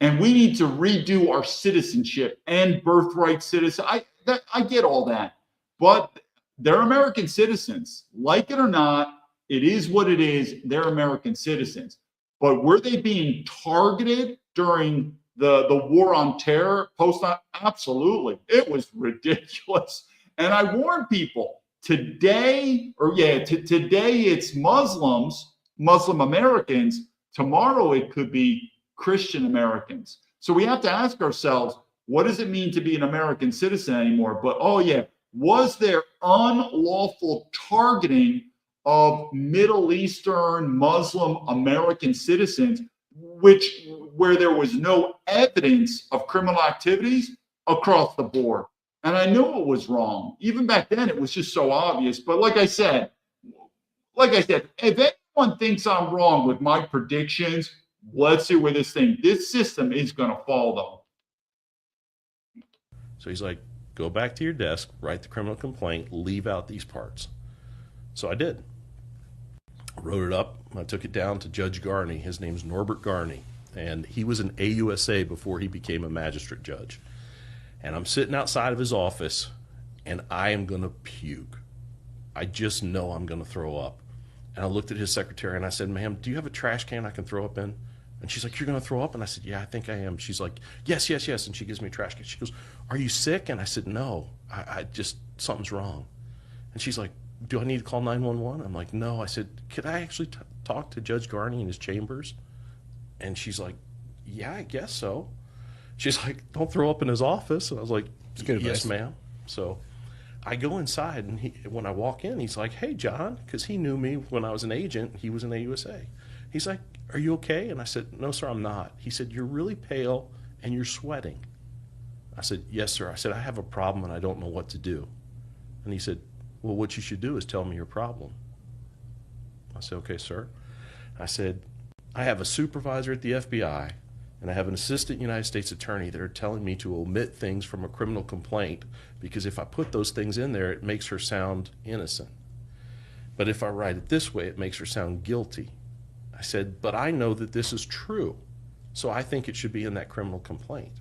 And we need to redo our citizenship and birthright citizen. I get all that, but they're American citizens. Like it or not, it is what it is. They're American citizens. But were they being targeted during the war on terror post? Absolutely. It was ridiculous. And I warned people today, today it's Muslim Americans. Tomorrow it could be Christian Americans. So we have to ask ourselves, what does it mean to be an American citizen anymore? But was there unlawful targeting of Middle Eastern Muslim American citizens, where there was no evidence of criminal activities across the board? And I knew it was wrong. Even back then, it was just so obvious. But like I said, if anyone thinks I'm wrong with my predictions, let's see where this system is going to fall, though. So he's like, go back to your desk, write the criminal complaint, leave out these parts. So I did. I wrote it up. I took it down to Judge Garney. His name's Norbert Garney. And he was an AUSA before he became a magistrate judge. And I'm sitting outside of his office, and I am going to puke. I just know I'm going to throw up. And I looked at his secretary, and I said, ma'am, do you have a trash can I can throw up in? And she's like, you're going to throw up? And I said, yeah, I think I am. She's like, yes. And she gives me a trash can. She goes, are you sick? And I said, no, I just, something's wrong. And she's like, do I need to call 911? I'm like, no. I said, could I actually talk to Judge Garney in his chambers? And she's like, yeah, I guess so. She's like, don't throw up in his office. And I was like, yes, ma'am. So I go inside, and when I walk in, he's like, hey, John, because he knew me when I was an agent. He was an AUSA. He's like, are you okay? And I said, no, sir, I'm not. He said, you're really pale and you're sweating. I said, yes, sir. I said, I have a problem and I don't know what to do. And he said, well, what you should do is tell me your problem. I said, okay, sir. I said, I have a supervisor at the FBI and I have an assistant United States attorney that are telling me to omit things from a criminal complaint because if I put those things in there, it makes her sound innocent. But if I write it this way, it makes her sound guilty. I said, but I know that this is true, so I think it should be in that criminal complaint.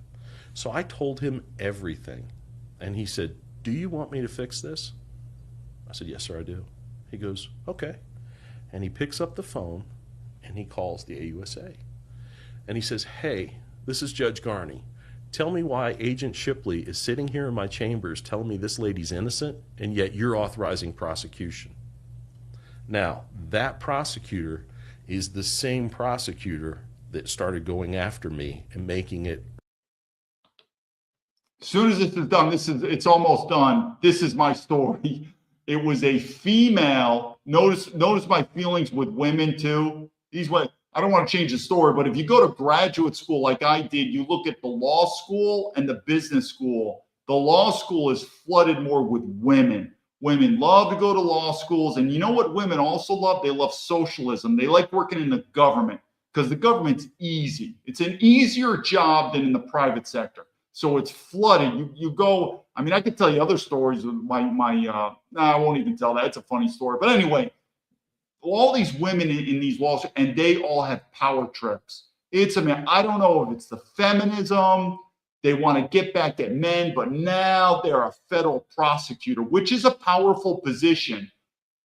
So I told him everything, and he said, do you want me to fix this? I said, yes, sir, I do. He goes, okay. And he picks up the phone, and he calls the AUSA. And he says, hey, this is Judge Garney. Tell me why Agent Shipley is sitting here in my chambers telling me this lady's innocent, and yet you're authorizing prosecution. Now, that prosecutor is the same prosecutor that started going after me and making it. As soon as this is done, it's almost done. This is my story. It was a female. Notice my feelings with women too. I don't want to change the story, but if you go to graduate school like I did, you look at the law school and the business school. The law school is flooded more with women. Women love to go to law schools. And you know what women also love? They love socialism. They like working in the government because the government's easy. It's an easier job than in the private sector. So it's flooded. You go, I mean, I could tell you other stories of I won't even tell that. It's a funny story. But anyway, all these women in these law schools, and they all have power trips. I don't know if it's the feminism. They want to get back at men, but now they're a federal prosecutor, which is a powerful position.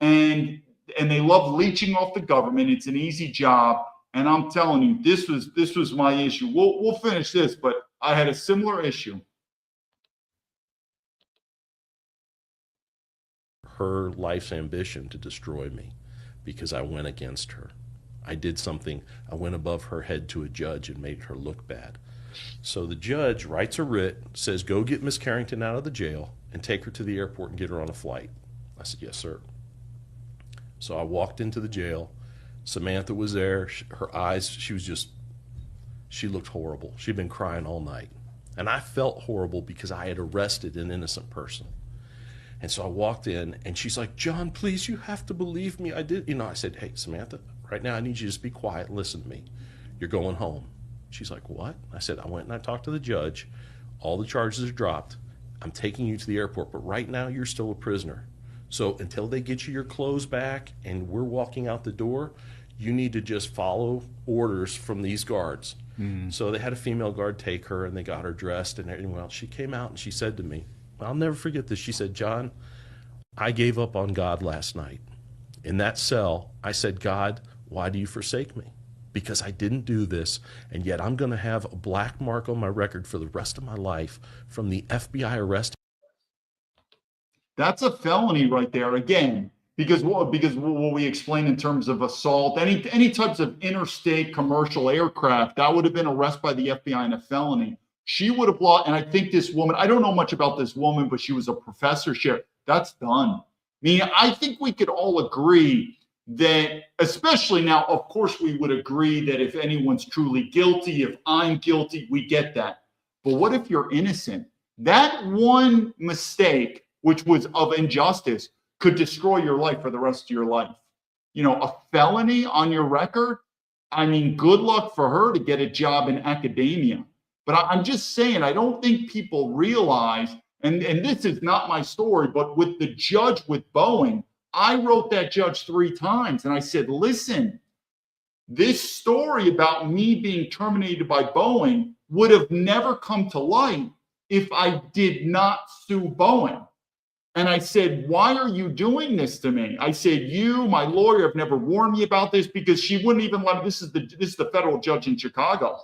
And they love leeching off the government. It's an easy job. And I'm telling you, this was my issue. We'll finish this, but I had a similar issue. Her life's ambition to destroy me because I went against her. I did something. I went above her head to a judge and made her look bad. So the judge writes a writ, says, go get Miss Carrington out of the jail and take her to the airport and get her on a flight. I said, yes, sir. So I walked into the jail. Samantha was there. Her eyes, she looked horrible. She'd been crying all night. And I felt horrible because I had arrested an innocent person. And so I walked in, and she's like, John, please, you have to believe me. I did. I said, hey, Samantha, right now I need you to just be quiet and listen to me. You're going home. She's like, what? I said, I went and I talked to the judge. All the charges are dropped. I'm taking you to the airport, but right now you're still a prisoner. So until they get you your clothes back and we're walking out the door, you need to just follow orders from these guards. So they had a female guard take her, and they got her dressed and everything else. She came out and she said to me, I'll never forget this. She said, John, I gave up on God last night. In that cell, I said, God, why do you forsake me? Because I didn't do this, and yet I'm going to have a black mark on my record for the rest of my life from the FBI arrest. That's a felony right there. Again, because what we explained in terms of assault, any types of interstate commercial aircraft, that would have been arrested by the FBI and a felony. She would have lost, and I think this woman, I don't know much about this woman, but she was a professorship. That's done. I mean, I think we could all agree that, especially now, of course, we would agree that if anyone's truly guilty, if I'm guilty, we get that. But what if you're innocent? That one mistake, which was of injustice, could destroy your life for the rest of your life. You know, a felony on your record, I mean, good luck for her to get a job in academia. But I'm just saying, I don't think people realize, and this is not my story, but with the judge with Boeing, I wrote that judge 3 times and I said, listen, this story about me being terminated by Boeing would have never come to light if I did not sue Boeing. And I said, why are you doing this to me? I said, you, my lawyer, have never warned me about this, because she wouldn't even let me. This is the federal judge in Chicago.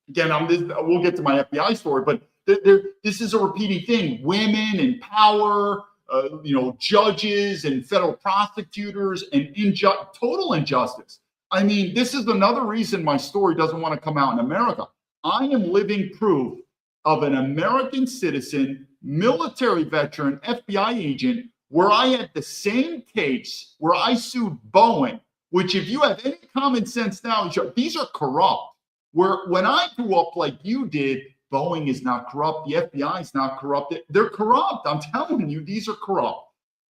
Again, we'll get to my FBI story, but this is a repeating thing. Women in power, judges and federal prosecutors, and total injustice. I mean, this is another reason my story doesn't want to come out in America. I am living proof of an American citizen, military veteran, FBI agent, where I had the same case where I sued Boeing, which, if you have any common sense now, these are corrupt. Where when I grew up like you did, Boeing is not corrupt. The FBI is not corrupt. They're corrupt. I'm telling you, these are corrupt.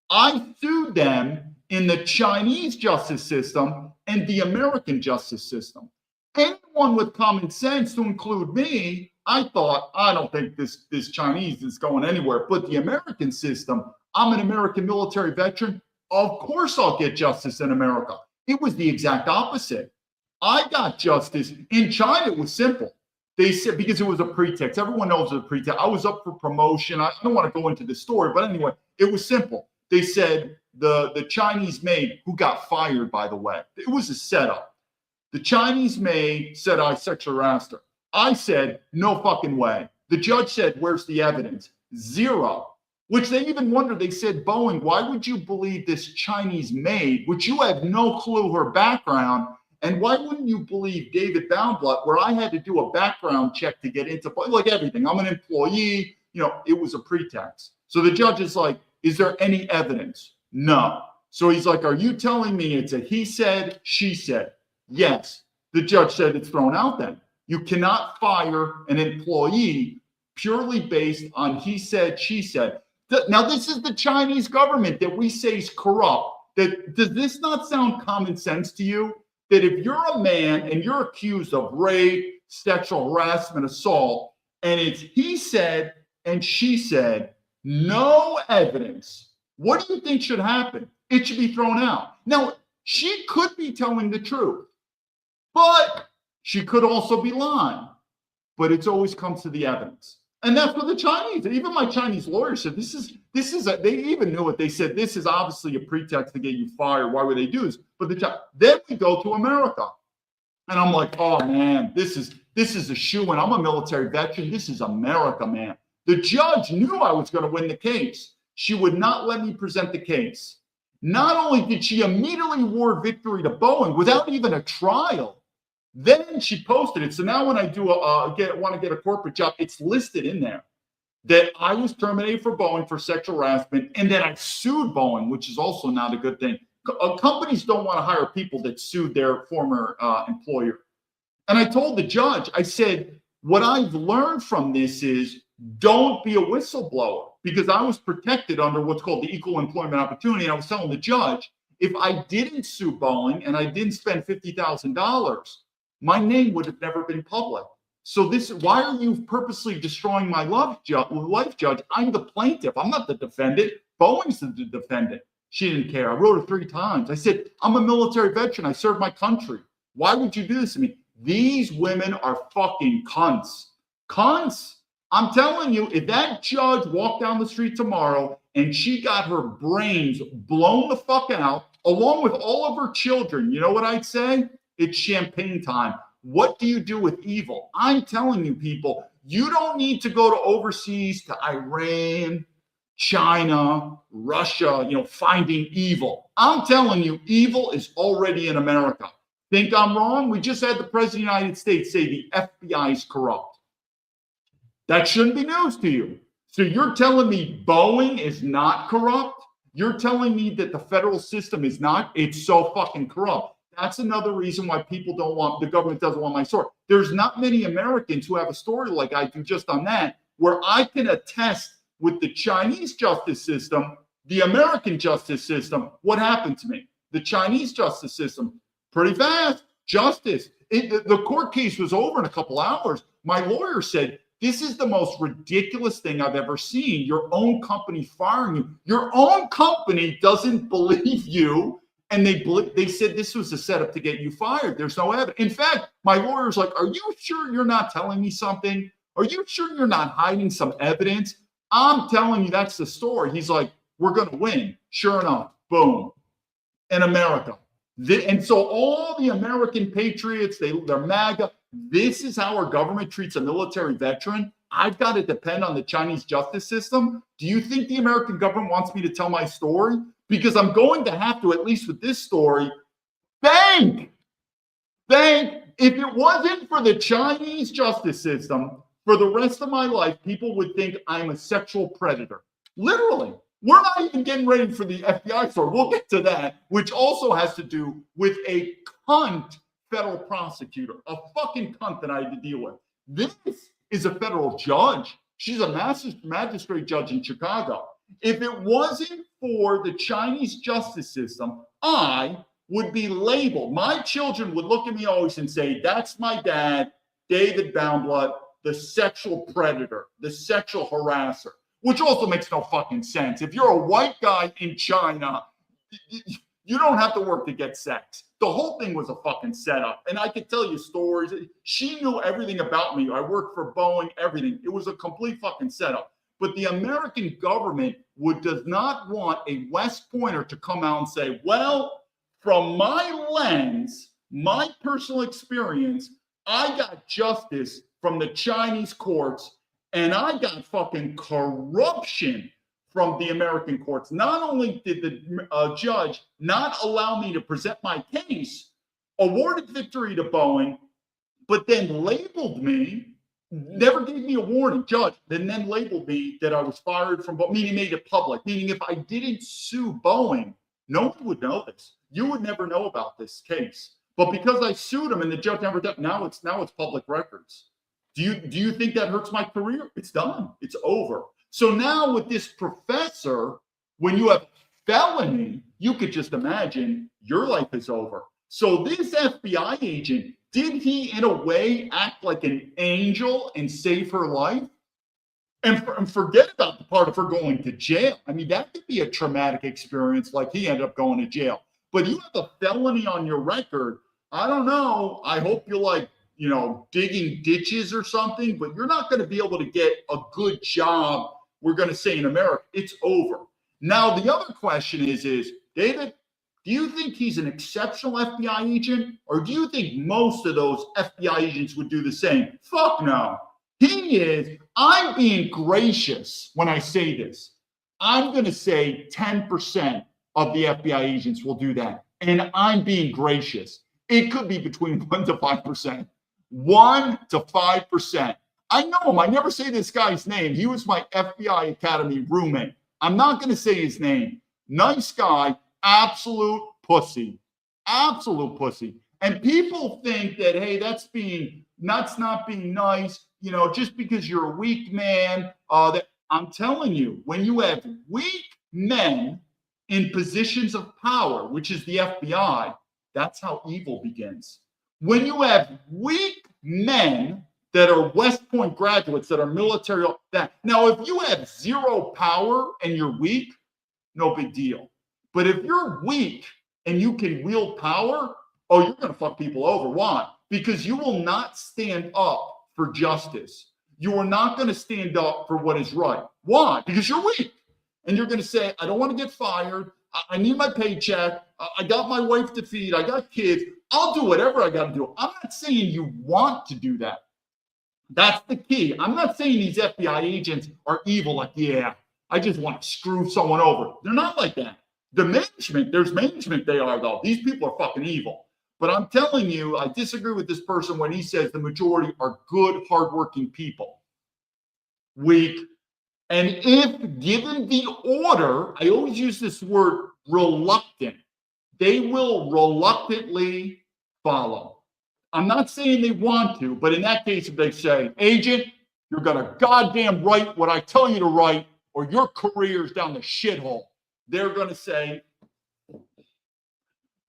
I sued them in the Chinese justice system and the American justice system. Anyone with common sense, to include me, I thought, I don't think this Chinese is going anywhere. But the American system, I'm an American military veteran. Of course I'll get justice in America. It was the exact opposite. I got justice. In China, it was simple. They said, because it was a pretext. Everyone knows it was a pretext. I was up for promotion. I don't want to go into the story, but anyway, it was simple. They said the Chinese maid, who got fired, by the way, it was a setup. The Chinese maid said I sexually harassed her. I said, no fucking way. The judge said, where's the evidence? 0. Which they even wondered. They said, Boeing, why would you believe this Chinese maid, which you have no clue her background? And why wouldn't you believe David Baumblatt, where I had to do a background check to get into, like everything? I'm an employee. It was a pretext. So the judge is like, is there any evidence? No. So he's like, are you telling me it's a he said, she said? Yes. The judge said it's thrown out then. You cannot fire an employee purely based on he said, she said. Now, this is the Chinese government that we say is corrupt. Does this not sound common sense to you? That if you're a man and you're accused of rape, sexual harassment, assault, and it's he said and she said, no evidence, what do you think should happen? It should be thrown out. Now, she could be telling the truth, but she could also be lying. But it's always comes to the evidence. And that's what the Chinese, even my Chinese lawyer said, they even knew it. They said, this is obviously a pretext to get you fired. Why would they do this? But then we go to America. And I'm like, oh man, this is a shoo-in. I'm a military veteran. This is America, man. The judge knew I was going to win the case. She would not let me present the case. Not only did she immediately award victory to Boeing without even a trial, then she posted it. So now when I do want to get a corporate job, it's listed in there that I was terminated for Boeing for sexual harassment, and that I sued Boeing, which is also not a good thing. Companies don't want to hire people that sued their former employer. And I told the judge, I said, what I've learned from this is don't be a whistleblower, because I was protected under what's called the Equal Employment Opportunity. And I was telling the judge, if I didn't sue Boeing and I didn't spend $50,000, my name would have never been public. So why are you purposely destroying my life, judge? I'm the plaintiff. I'm not the defendant. Boeing's the defendant. She didn't care. I wrote her 3 times. I said, I'm a military veteran. I served my country. Why would you do this to me? These women are fucking cunts. Cunts. I'm telling you, if that judge walked down the street tomorrow and she got her brains blown the fuck out, along with all of her children, you know what I'd say? It's champagne time. What do you do with evil? I'm telling you, people, you don't need to go to overseas, to Iran, China, Russia, finding evil. I'm telling you, evil is already in America. Think I'm wrong? We just had the President of the United States say the FBI is corrupt. That shouldn't be news to you. So you're telling me Boeing is not corrupt? You're telling me that the federal system is not? It's so fucking corrupt. That's another reason why the government doesn't want my story. There's not many Americans who have a story like I do just on that, where I can attest with the Chinese justice system, the American justice system, what happened to me. The Chinese justice system, pretty fast, justice. The court case was over in a couple hours. My lawyer said, this is the most ridiculous thing I've ever seen. Your own company firing you. Your own company doesn't believe you. And they said this was a setup to get you fired. There's no evidence. In fact, my lawyer's like, are you sure you're not telling me something? Are you sure you're not hiding some evidence? I'm telling you, that's the story. He's like, we're going to win. Sure enough, boom. In America. And so all the American patriots, they're MAGA. This is how our government treats a military veteran. I've got to depend on the Chinese justice system. Do you think the American government wants me to tell my story? Because I'm going to have to, at least with this story, thank. If it wasn't for the Chinese justice system, for the rest of my life, people would think I'm a sexual predator. Literally. We're not even getting ready for the FBI story. We'll get to that, which also has to do with a cunt federal prosecutor, a fucking cunt that I had to deal with. This is a federal judge. She's a magistrate judge in Chicago. If it wasn't for the Chinese justice system, I would be labeled. My children would look at me always and say, that's my dad, David Baumblatt, the sexual predator, the sexual harasser, which also makes no fucking sense. If you're a white guy in China, you don't have to work to get sex. The whole thing was a fucking setup. And I could tell you stories. She knew everything about me. I worked for Boeing, everything. It was a complete fucking setup. But the American government does not want a West Pointer to come out and say, well, from my lens, my personal experience, I got justice from the Chinese courts, and I got fucking corruption from the American courts. Not only did the judge not allow me to present my case, awarded victory to Boeing, but then labeled me, never gave me a warning, judge, then labeled me that I was fired from Boeing, meaning made it public, meaning if I didn't sue Boeing, no one would know this. You would never know about this case. But because I sued him and the judge never did, now it's public records. Do you think that hurts my career? It's done. It's over. So now with this professor, when you have felony, you could just imagine your life is over. So this FBI agent, did he in a way act like an angel and save her life? And forget about the part of her going to jail. I mean, that could be a traumatic experience, like he ended up going to jail. But you have a felony on your record. I don't know. I hope you're digging ditches or something, but you're not going to be able to get a good job. We're going to say in America, it's over. Now, the other question is, David, do you think he's an exceptional FBI agent, or do you think most of those FBI agents would do the same? Fuck no. He is. I'm being gracious when I say this. I'm going to say 10% of the FBI agents will do that. And I'm being gracious. It could be between 1 to 5%. 1 to 5%. I know him. I never say this guy's name. He was my FBI Academy roommate. I'm not going to say his name. Nice guy, absolute pussy. Absolute pussy. And people think that, hey, that's not being nice, just because you're a weak man. I'm telling you, when you have weak men in positions of power, which is the FBI, that's how evil begins. When you have weak men that are West Point graduates, that are military, now if you have zero power and you're weak, no big deal. But if you're weak and you can wield power, oh, you're going to fuck people over. Why? Because you will not stand up for justice. You are not going to stand up for what is right. Why? Because you're weak. And you're going to say, I don't want to get fired. I need my paycheck. I got my wife to feed. I got kids. I'll do whatever I got to do. I'm not saying you want to do that. That's the key. I'm not saying these FBI agents are evil, like, yeah, I just want to screw someone over. They're not like that. The management, there's management they are, though. These people are fucking evil. But I'm telling you, I disagree with this person when he says the majority are good, hardworking people. Weak. And if given the order, I always use this word reluctant, they will reluctantly follow. I'm not saying they want to, but in that case, if they say, agent, you're going to goddamn write what I tell you to write, or your career's down the shithole, they're going to say,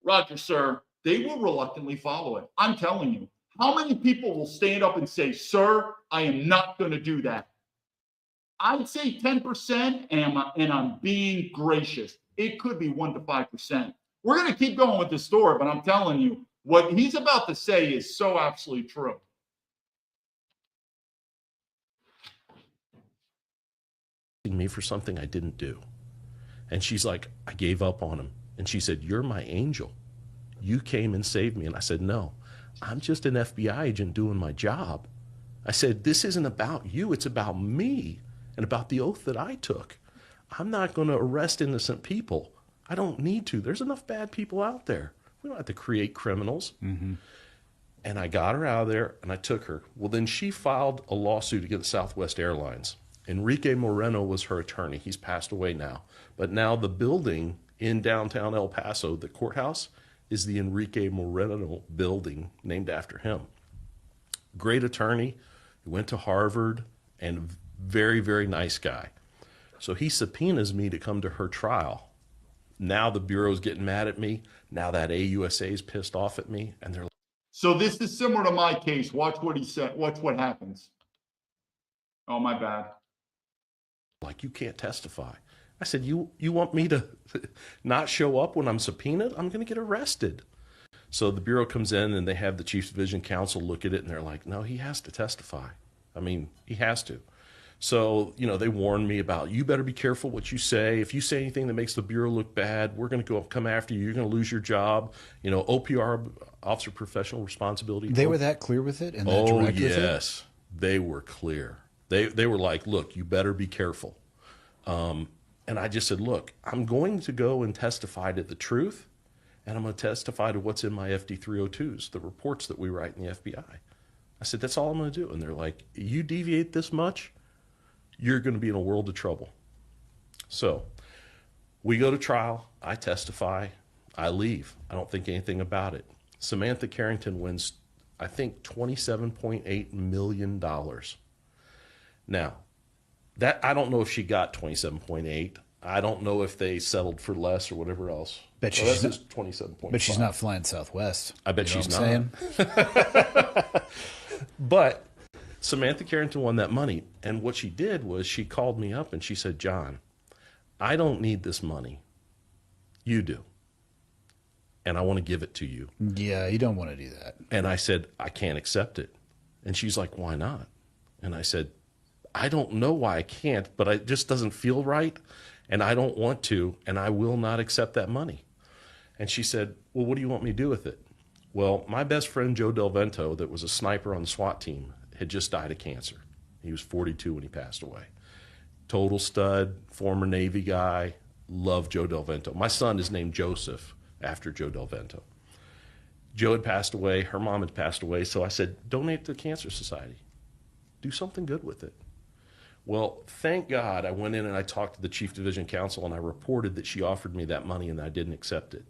Roger, sir. They will reluctantly follow it. I'm telling you. How many people will stand up and say, sir, I am not going to do that? I'd say 10%, and I'm being gracious. It could be 1 to 5%. We're going to keep going with this story, but I'm telling you, what he's about to say is so absolutely true. Me for something I didn't do. And she's like, I gave up on him. And she said, you're my angel. You came and saved me. And I said, no, I'm just an FBI agent doing my job. I said, this isn't about you. It's about me and about the oath that I took. I'm not going to arrest innocent people. I don't need to. There's enough bad people out there. We don't have to create criminals. Mm-hmm. And I got her out of there and I took her. Well, then she filed a lawsuit against Southwest Airlines. Enrique Moreno was her attorney. He's passed away now. But now the building in downtown El Paso, the courthouse, is the Enrique Moreno building, named after him. Great attorney, he went to Harvard, and very, very nice guy. So he subpoenas me to come to her trial. Now the Bureau's getting mad at me. Now that AUSA is pissed off at me, and they're like, so this is similar to my case. Watch what he said. Watch what happens. Oh, my bad. Like, you can't testify. I said, you want me to not show up when I'm subpoenaed? I'm going to get arrested. So the Bureau comes in and they have the Chief Division Counsel look at it and they're like, no, he has to testify. I mean, he has to. So, they warned me about, you better be careful what you say. If you say anything that makes the Bureau look bad, we're going to come after you. You're going to lose your job. OPR, Officer Professional Responsibility. They were that clear with it and that direct with it? Oh, yes. They were clear. They were like, look, you better be careful. And I just said, look, I'm going to go and testify to the truth, and I'm going to testify to what's in my FD-302s, the reports that we write in the FBI. I said, that's all I'm going to do. And they're like, you deviate this much, you're going to be in a world of trouble. So we go to trial. I testify. I leave. I don't think anything about it. Samantha Carrington wins, I think, $27.8 million. Now, that I don't know if she got 27.8. I don't know if they settled for less or whatever else. Bet Well, she's that's just 27.5. But she's not flying Southwest. I bet You know she's what I'm not. saying? But Samantha Carrington won that money. And what she did was she called me up and she said, John, I don't need this money. You do. And I want to give it to you. Yeah, you don't want to do that. And I said, I can't accept it. And she's like, why not? And I said, I don't know why I can't, but it just doesn't feel right, and I don't want to, and I will not accept that money. And she said, well, what do you want me to do with it? Well, my best friend, Joe Del Vento, that was a sniper on the SWAT team, had just died of cancer. He was 42 when he passed away. Total stud, former Navy guy, loved Joe Del Vento. My son is named Joseph after Joe Del Vento. Joe had passed away, her mom had passed away, so I said, donate to the Cancer Society. Do something good with it. Well, thank God I went in and I talked to the Chief Division Counsel and I reported that she offered me that money and I didn't accept it.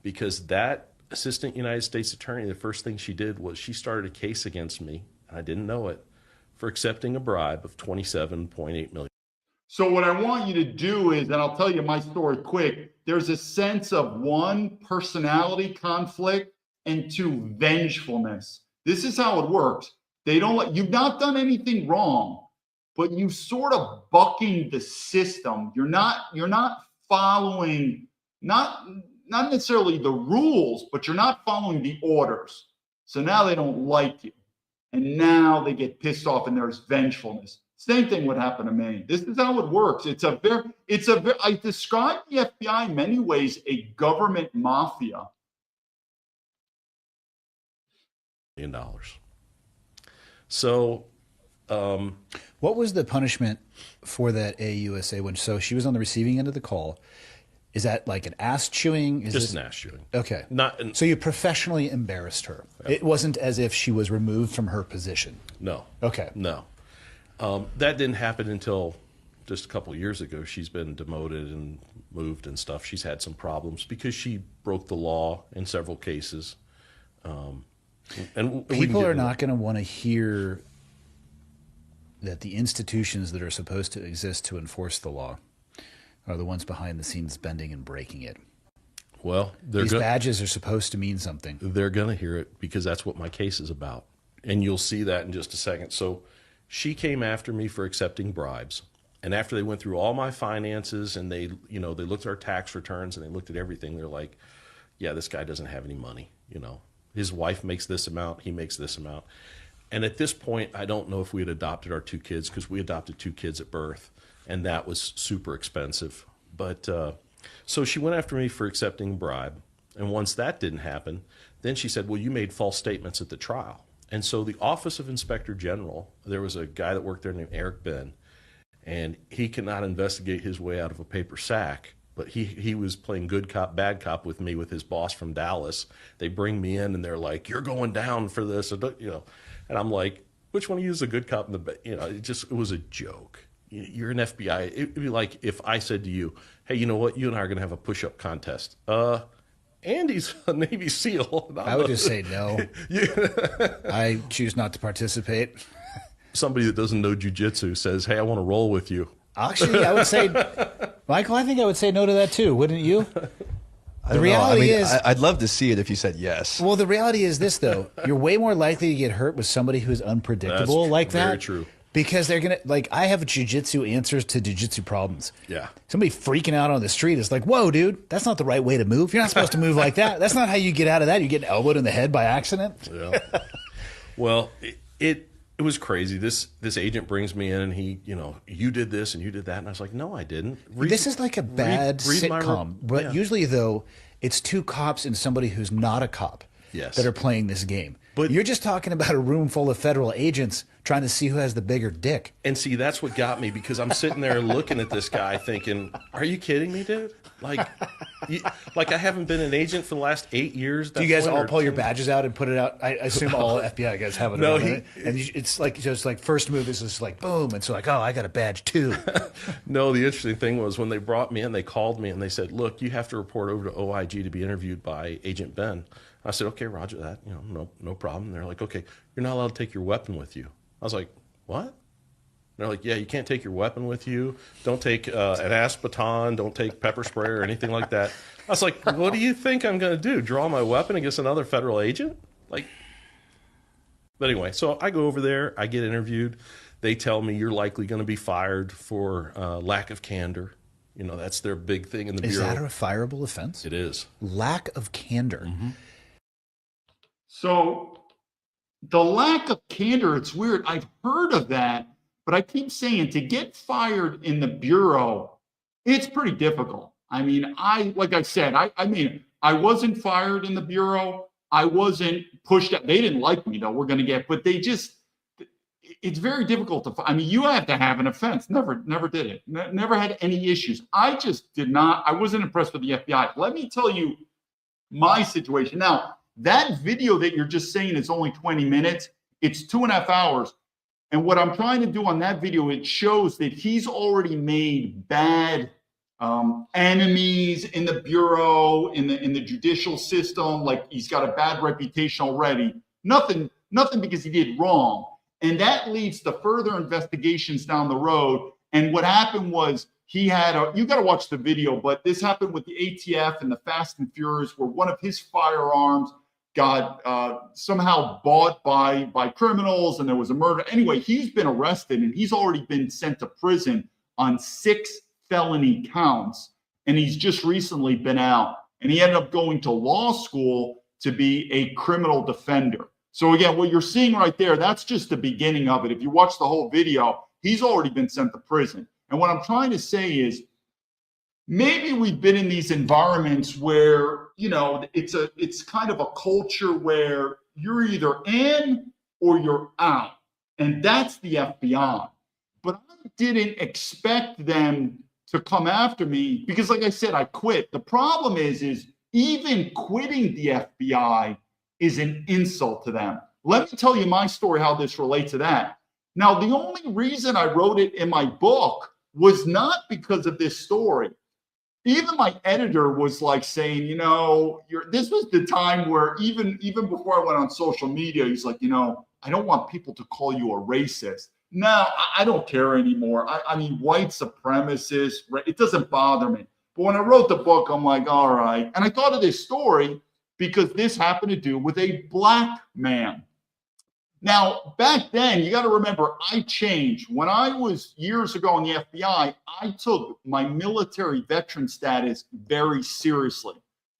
Because that Assistant United States Attorney, the first thing she did was she started a case against me, and I didn't know it, for accepting a bribe of $27.8 million. So what I want you to do is, and I'll tell you my story quick, there's a sense of one, personality conflict, and two, vengefulness. This is how it works. They don't let, you've not done anything wrong, but you sort of bucking the system. You're not following not necessarily the rules, but you're not following the orders. So now they don't like you. And now they get pissed off and there's vengefulness. Same thing would happen to me. This is how it works. I describe the FBI in many ways a government mafia. $1 million. So, What was the punishment for that AUSA when? So she was on the receiving end of the call. Is that like an ass chewing? just an ass shooting. Okay. Not So you professionally embarrassed her. It wasn't as if she was removed from her position. no. Okay. No. That didn't happen until just a couple of years ago. She's been demoted and moved and stuff. She's had some problems because she broke the law in several cases. And People are not going to want to hear that the institutions that are supposed to exist to enforce the law are the ones behind the scenes bending and breaking it. Well, These badges are supposed to mean something. they're going to hear it because that's what my case is about. And you'll see that in just a second. So she came after me for accepting bribes. And after they went through all my finances and they looked at our tax returns and they looked at everything, they're like, yeah, this guy doesn't have any money. His wife makes this amount, he makes this amount. And at this point, I don't know if we had adopted our 2 kids because we adopted 2 kids at birth, and that was super expensive. But so she went after me for accepting a bribe. And once that didn't happen, then she said, well, you made false statements at the trial. And so the Office of Inspector General, there was a guy that worked there named Eric Ben, and he cannot investigate his way out of a paper sack. But he was playing good cop, bad cop with me with his boss from Dallas. They bring me in and they're like, you're going down for this, and I'm like, which one of you is the good cop and the bad? It was a joke. You're an FBI. It'd be like if I said to you, hey, you know what? You and I are going to have a push-up contest. Andy's a Navy SEAL. I would just say no. I choose not to participate. Somebody that doesn't know jujitsu says, hey, I want to roll with you. Actually, I would say, Michael, I think I would say no to that too, wouldn't you? The reality is, I'd love to see it if you said yes. well, the reality is this, though. You're way more likely to get hurt with somebody who's unpredictable like that. Very true. Because they're going to, I have jiu-jitsu answers to jiu-jitsu problems. Yeah. Somebody freaking out on the street is like, whoa, dude, that's not the right way to move. You're not supposed to move like that. That's not how you get out of that. You get elbowed in the head by accident. Yeah. Well, it was crazy. This agent brings me in and he, you did this and you did that. And I was like, no, I didn't. This is like a bad sitcom. But usually, though, it's 2 cops and somebody who's not a cop that are playing this game. But you're just talking about a room full of federal agents trying to see who has the bigger dick. And see, that's what got me, because I'm sitting there looking at this guy thinking, are you kidding me, dude? Like I haven't been an agent for the last 8 years. Do you guys all pull your badges out and put it out? I assume all FBI guys have it. It's like just like first move is just like boom, and so like, oh, I got a badge too. No, the interesting thing was when they brought me in, they called me and they said, look, you have to report over to OIG to be interviewed by Agent Ben. I said, okay, roger that. No problem. And they're like, okay, you're not allowed to take your weapon with you. I was like, what? And they're like, yeah, you can't take your weapon with you. Don't take an ass baton. Don't take pepper spray or anything like that. I was like, what do you think I'm going to do? Draw my weapon against another federal agent? But anyway, so I go over there. I get interviewed. They tell me you're likely going to be fired for lack of candor. That's their big thing in the bureau. Is that a fireable offense? It is. Lack of candor. Mm-hmm. So the lack of candor, it's weird. I've heard of that, but I keep saying to get fired in the bureau, it's pretty difficult. I mean, I wasn't fired in the bureau. I wasn't pushed out. They didn't like me though. It's very difficult to, you have to have an offense. Never did it. Never had any issues. I just did not, I wasn't impressed with the FBI. Let me tell you my situation. Now, that video that you're just saying is only 20 minutes. It's 2.5 hours. And what I'm trying to do on that video, it shows that he's already made bad enemies in the bureau, in the judicial system. Like he's got a bad reputation already. Nothing because he did wrong. And that leads to further investigations down the road. And what happened was you got to watch the video, but this happened with the ATF and the Fast and Furious, where one of his firearms got somehow bought by criminals, and there was a murder. Anyway, he's been arrested and he's already been sent to prison on 6 felony counts. and he's just recently been out. And he ended up going to law school to be a criminal defender. So again, what you're seeing right there, that's just the beginning of it. If you watch the whole video, he's already been sent to prison. And what I'm trying to say is, maybe we've been in these environments where, it's kind of a culture where you're either in or you're out. And that's the FBI. But I didn't expect them to come after me because, like I said, I quit. The problem is even quitting the FBI is an insult to them. Let me tell you my story, how this relates to that. Now, the only reason I wrote it in my book was not because of this story. Even my editor was like saying, this was the time where even before I went on social media, he's like, I don't want people to call you a racist. No, I don't care anymore. I mean, white supremacist, it doesn't bother me. But when I wrote the book, I'm like, all right. And I thought of this story because this happened to do with a black man. Now, back then, you got to remember, I changed. When I was years ago in the FBI, I took my military veteran status very seriously.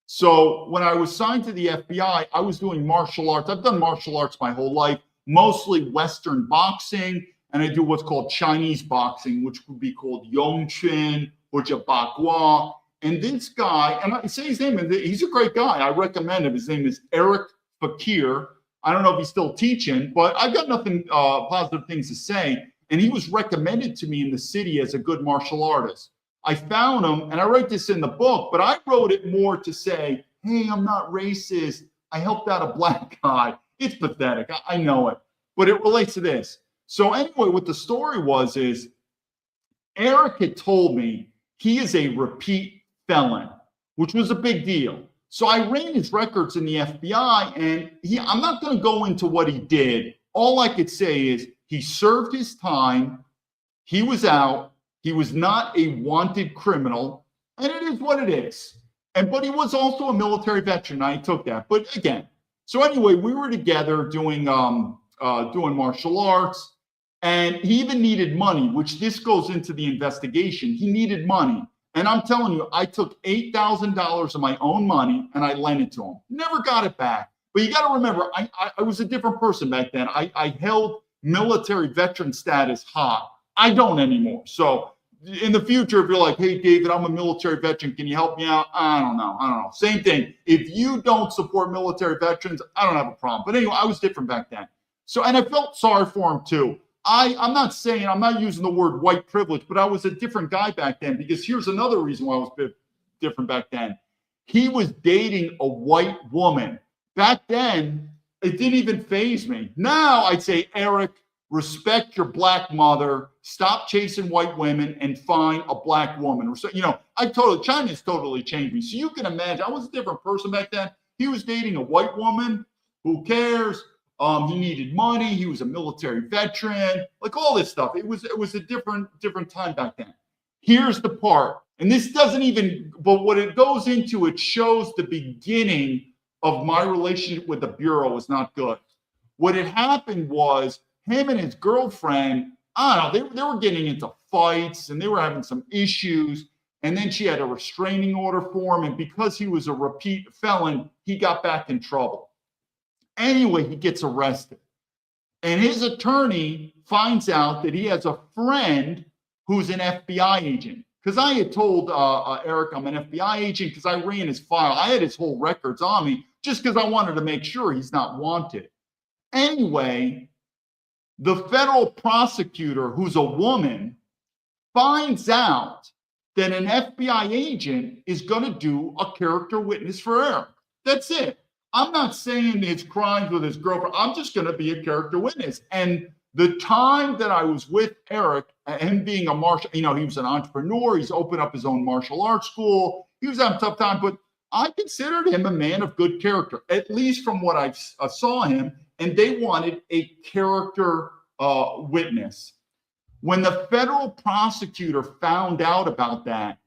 So when I was signed to the FBI, I was doing martial arts. I've done martial arts my whole life, mostly Western boxing, and I do what's called Chinese boxing, which would be called Yongqin or Jabagua. And this guy, and I say his name, and he's a great guy. I recommend him. His name is Eric Fakir. I don't know if he's still teaching, but I've got nothing positive things to say. And he was recommended to me in the city as a good martial artist. I found him, and I write this in the book, but I wrote it more to say, hey, I'm not racist. I helped out a black guy. It's pathetic. I know it, but it relates to this. So anyway, what the story is Eric had told me he is a repeat felon, which was a big deal. So I ran his records in the FBI, and I'm not going to go into what he did. All I could say is he served his time. He was out. He was not a wanted criminal, and it is what it is. But he was also a military veteran. I took that. But again, so anyway, we were together doing martial arts, and he even needed money, which this goes into the investigation. He needed money. And I'm telling you, I took $8,000 of my own money and I lent it to him. Never got it back. But you got to remember, I was a different person back then. I held military veteran status high. I don't anymore. So in the future, if you're like, hey, David, I'm a military veteran, can you help me out? I don't know. Same thing. If you don't support military veterans, I don't have a problem. But anyway, I was different back then. So, and I felt sorry for him too. I'm not using the word white privilege, but I was a different guy back then, because here's another reason why I was different back then. He was dating a white woman. Back then, it didn't even faze me. Now I'd say, Eric, respect your black mother, stop chasing white women, and find a black woman. China's totally changed me. So you can imagine, I was a different person back then. He was dating a white woman. Who cares? He needed money. He was a military veteran, like all this stuff. It was a different time back then. Here's the part, and this doesn't even, but what it goes into, it shows the beginning of my relationship with the Bureau was not good. What had happened was him and his girlfriend, I don't know, they were getting into fights and they were having some issues. And then she had a restraining order for him. And because he was a repeat felon, he got back in trouble. Anyway, he gets arrested. And his attorney finds out that he has a friend who's an FBI agent. Because I had told Eric I'm an FBI agent because I ran his file. I had his whole records on me just because I wanted to make sure he's not wanted. Anyway, the federal prosecutor, who's a woman, finds out that an FBI agent is going to do a character witness for Eric. That's it. I'm not saying his crimes with his girlfriend. I'm just going to be a character witness. And the time that I was with Eric, him being a martial, he was an entrepreneur. He's opened up his own martial arts school. He was having a tough time, but I considered him a man of good character, at least from what I saw him. And they wanted a character witness. When the federal prosecutor found out about that,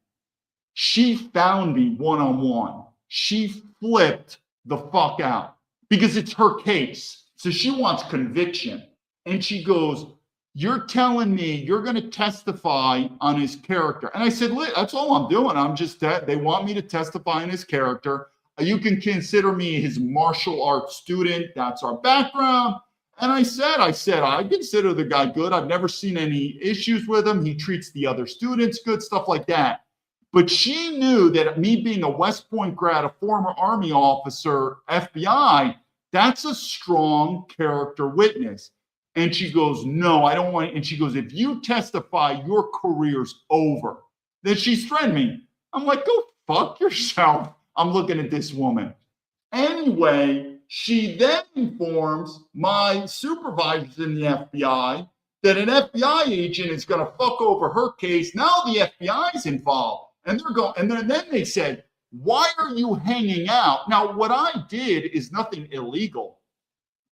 she found me one-on-one. She flipped the fuck out because it's her case. So she wants conviction. And she goes, you're telling me you're going to testify on his character. And I said, that's all I'm doing. I'm just that they want me to testify on his character. You can consider me his martial arts student. That's our background. And I said, I consider the guy good. I've never seen any issues with him. He treats the other students good, stuff like that. But she knew that me being a West Point grad, a former Army officer, FBI, that's a strong character witness. And she goes, no, I don't want it. And she goes, if you testify, your career's over. Then she's threatening me. I'm like, go fuck yourself. I'm looking at this woman. Anyway, she then informs my supervisors in the FBI that an FBI agent is going to fuck over her case. Now the FBI is involved. And they're going, and then they said, why are you hanging out? Now, what I did is nothing illegal.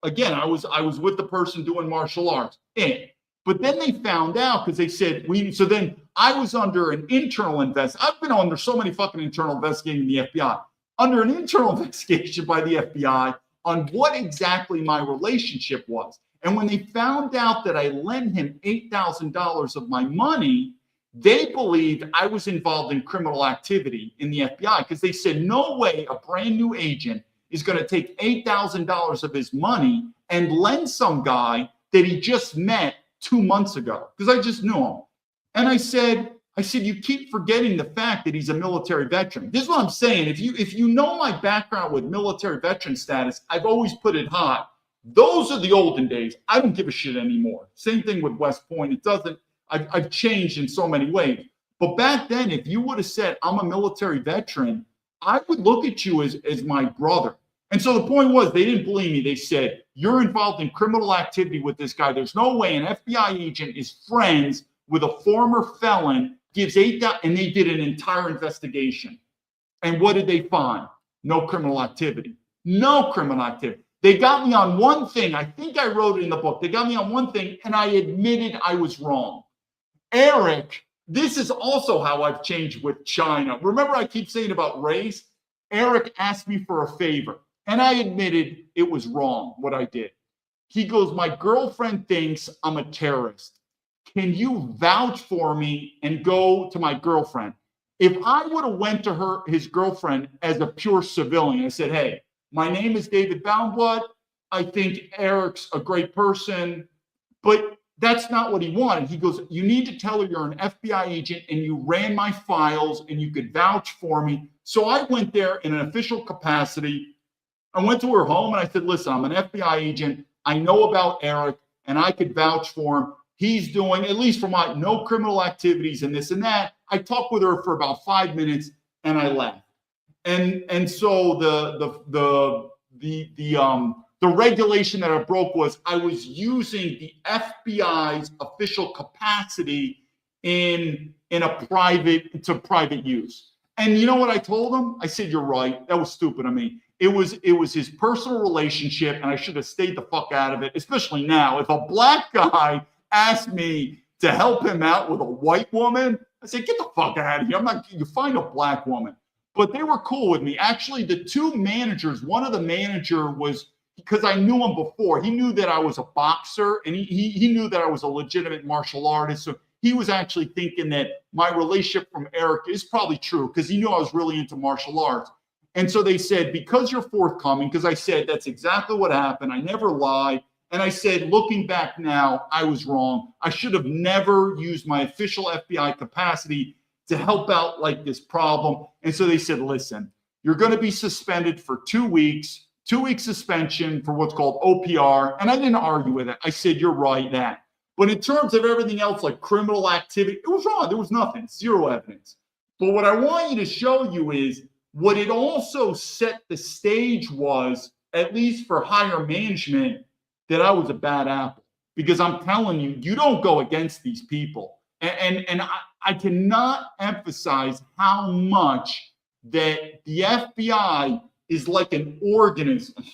Again, I was with the person doing martial arts. But then they found out because they said so then I was under an internal I've been under so many fucking internal investigating the FBI. Under an internal investigation by the FBI on what exactly my relationship was. And when they found out that I lent him $8,000 of my money, they believed I was involved in criminal activity in the FBI because they said, no way a brand new agent is going to take $8,000 of his money and lend some guy that he just met 2 months ago because I just knew him. And I said, you keep forgetting the fact that he's a military veteran. This is what I'm saying. If you know my background with military veteran status, I've always put it high. Those are the olden days. I don't give a shit anymore. Same thing with West Point. It doesn't. I've changed in so many ways. But back then, if you would have said I'm a military veteran, I would look at you as my brother. And so the point was, they didn't believe me. They said, you're involved in criminal activity with this guy. There's no way an FBI agent is friends with a former felon, gives $8,000, and they did an entire investigation. And what did they find? No criminal activity. No criminal activity. They got me on one thing. I think I wrote it in the book. They got me on one thing, and I admitted I was wrong. Eric, this is also how I've changed with China. Remember I keep saying about race? Eric asked me for a favor, and I admitted it was wrong, what I did. He goes, my girlfriend thinks I'm a terrorist. Can you vouch for me and go to my girlfriend? If I would have went to his girlfriend as a pure civilian, I said, hey, my name is David Baumblatt. I think Eric's a great person, but that's not what he wanted. He goes, you need to tell her you're an FBI agent and you ran my files and you could vouch for me. So I went there in an official capacity. I went to her home and I said, listen, I'm an FBI agent. I know about Eric and I could vouch for him. He's doing, at least for my no criminal activities and this and that. I talked with her for about 5 minutes and I left. And so the regulation that I broke was I was using the FBI's official capacity in a private use. And you know what I told him? I said, you're right. That was stupid of me. It was his personal relationship, and I should have stayed the fuck out of it, especially now. If a black guy asked me to help him out with a white woman, I said, get the fuck out of here. You find a black woman. But they were cool with me. Actually, the two managers, one of the manager was, because I knew him before, he knew that I was a boxer and he knew that I was a legitimate martial artist. So he was actually thinking that my relationship from Eric is probably true because he knew I was really into martial arts. And so they said, because you're forthcoming, because I said, that's exactly what happened. I never lied. And I said, looking back now, I was wrong. I should have never used my official FBI capacity to help out like this problem. And so they said, listen, you're going to be suspended for 2 weeks. 2-week suspension for what's called OPR. And I didn't argue with it. I said, you're right, that. But in terms of everything else, like criminal activity, it was wrong. There was nothing, zero evidence. But what I want you to show you is what it also set the stage was, at least for higher management, that I was a bad apple. Because I'm telling you, you don't go against these people. And I cannot emphasize how much that the FBI is like an organism.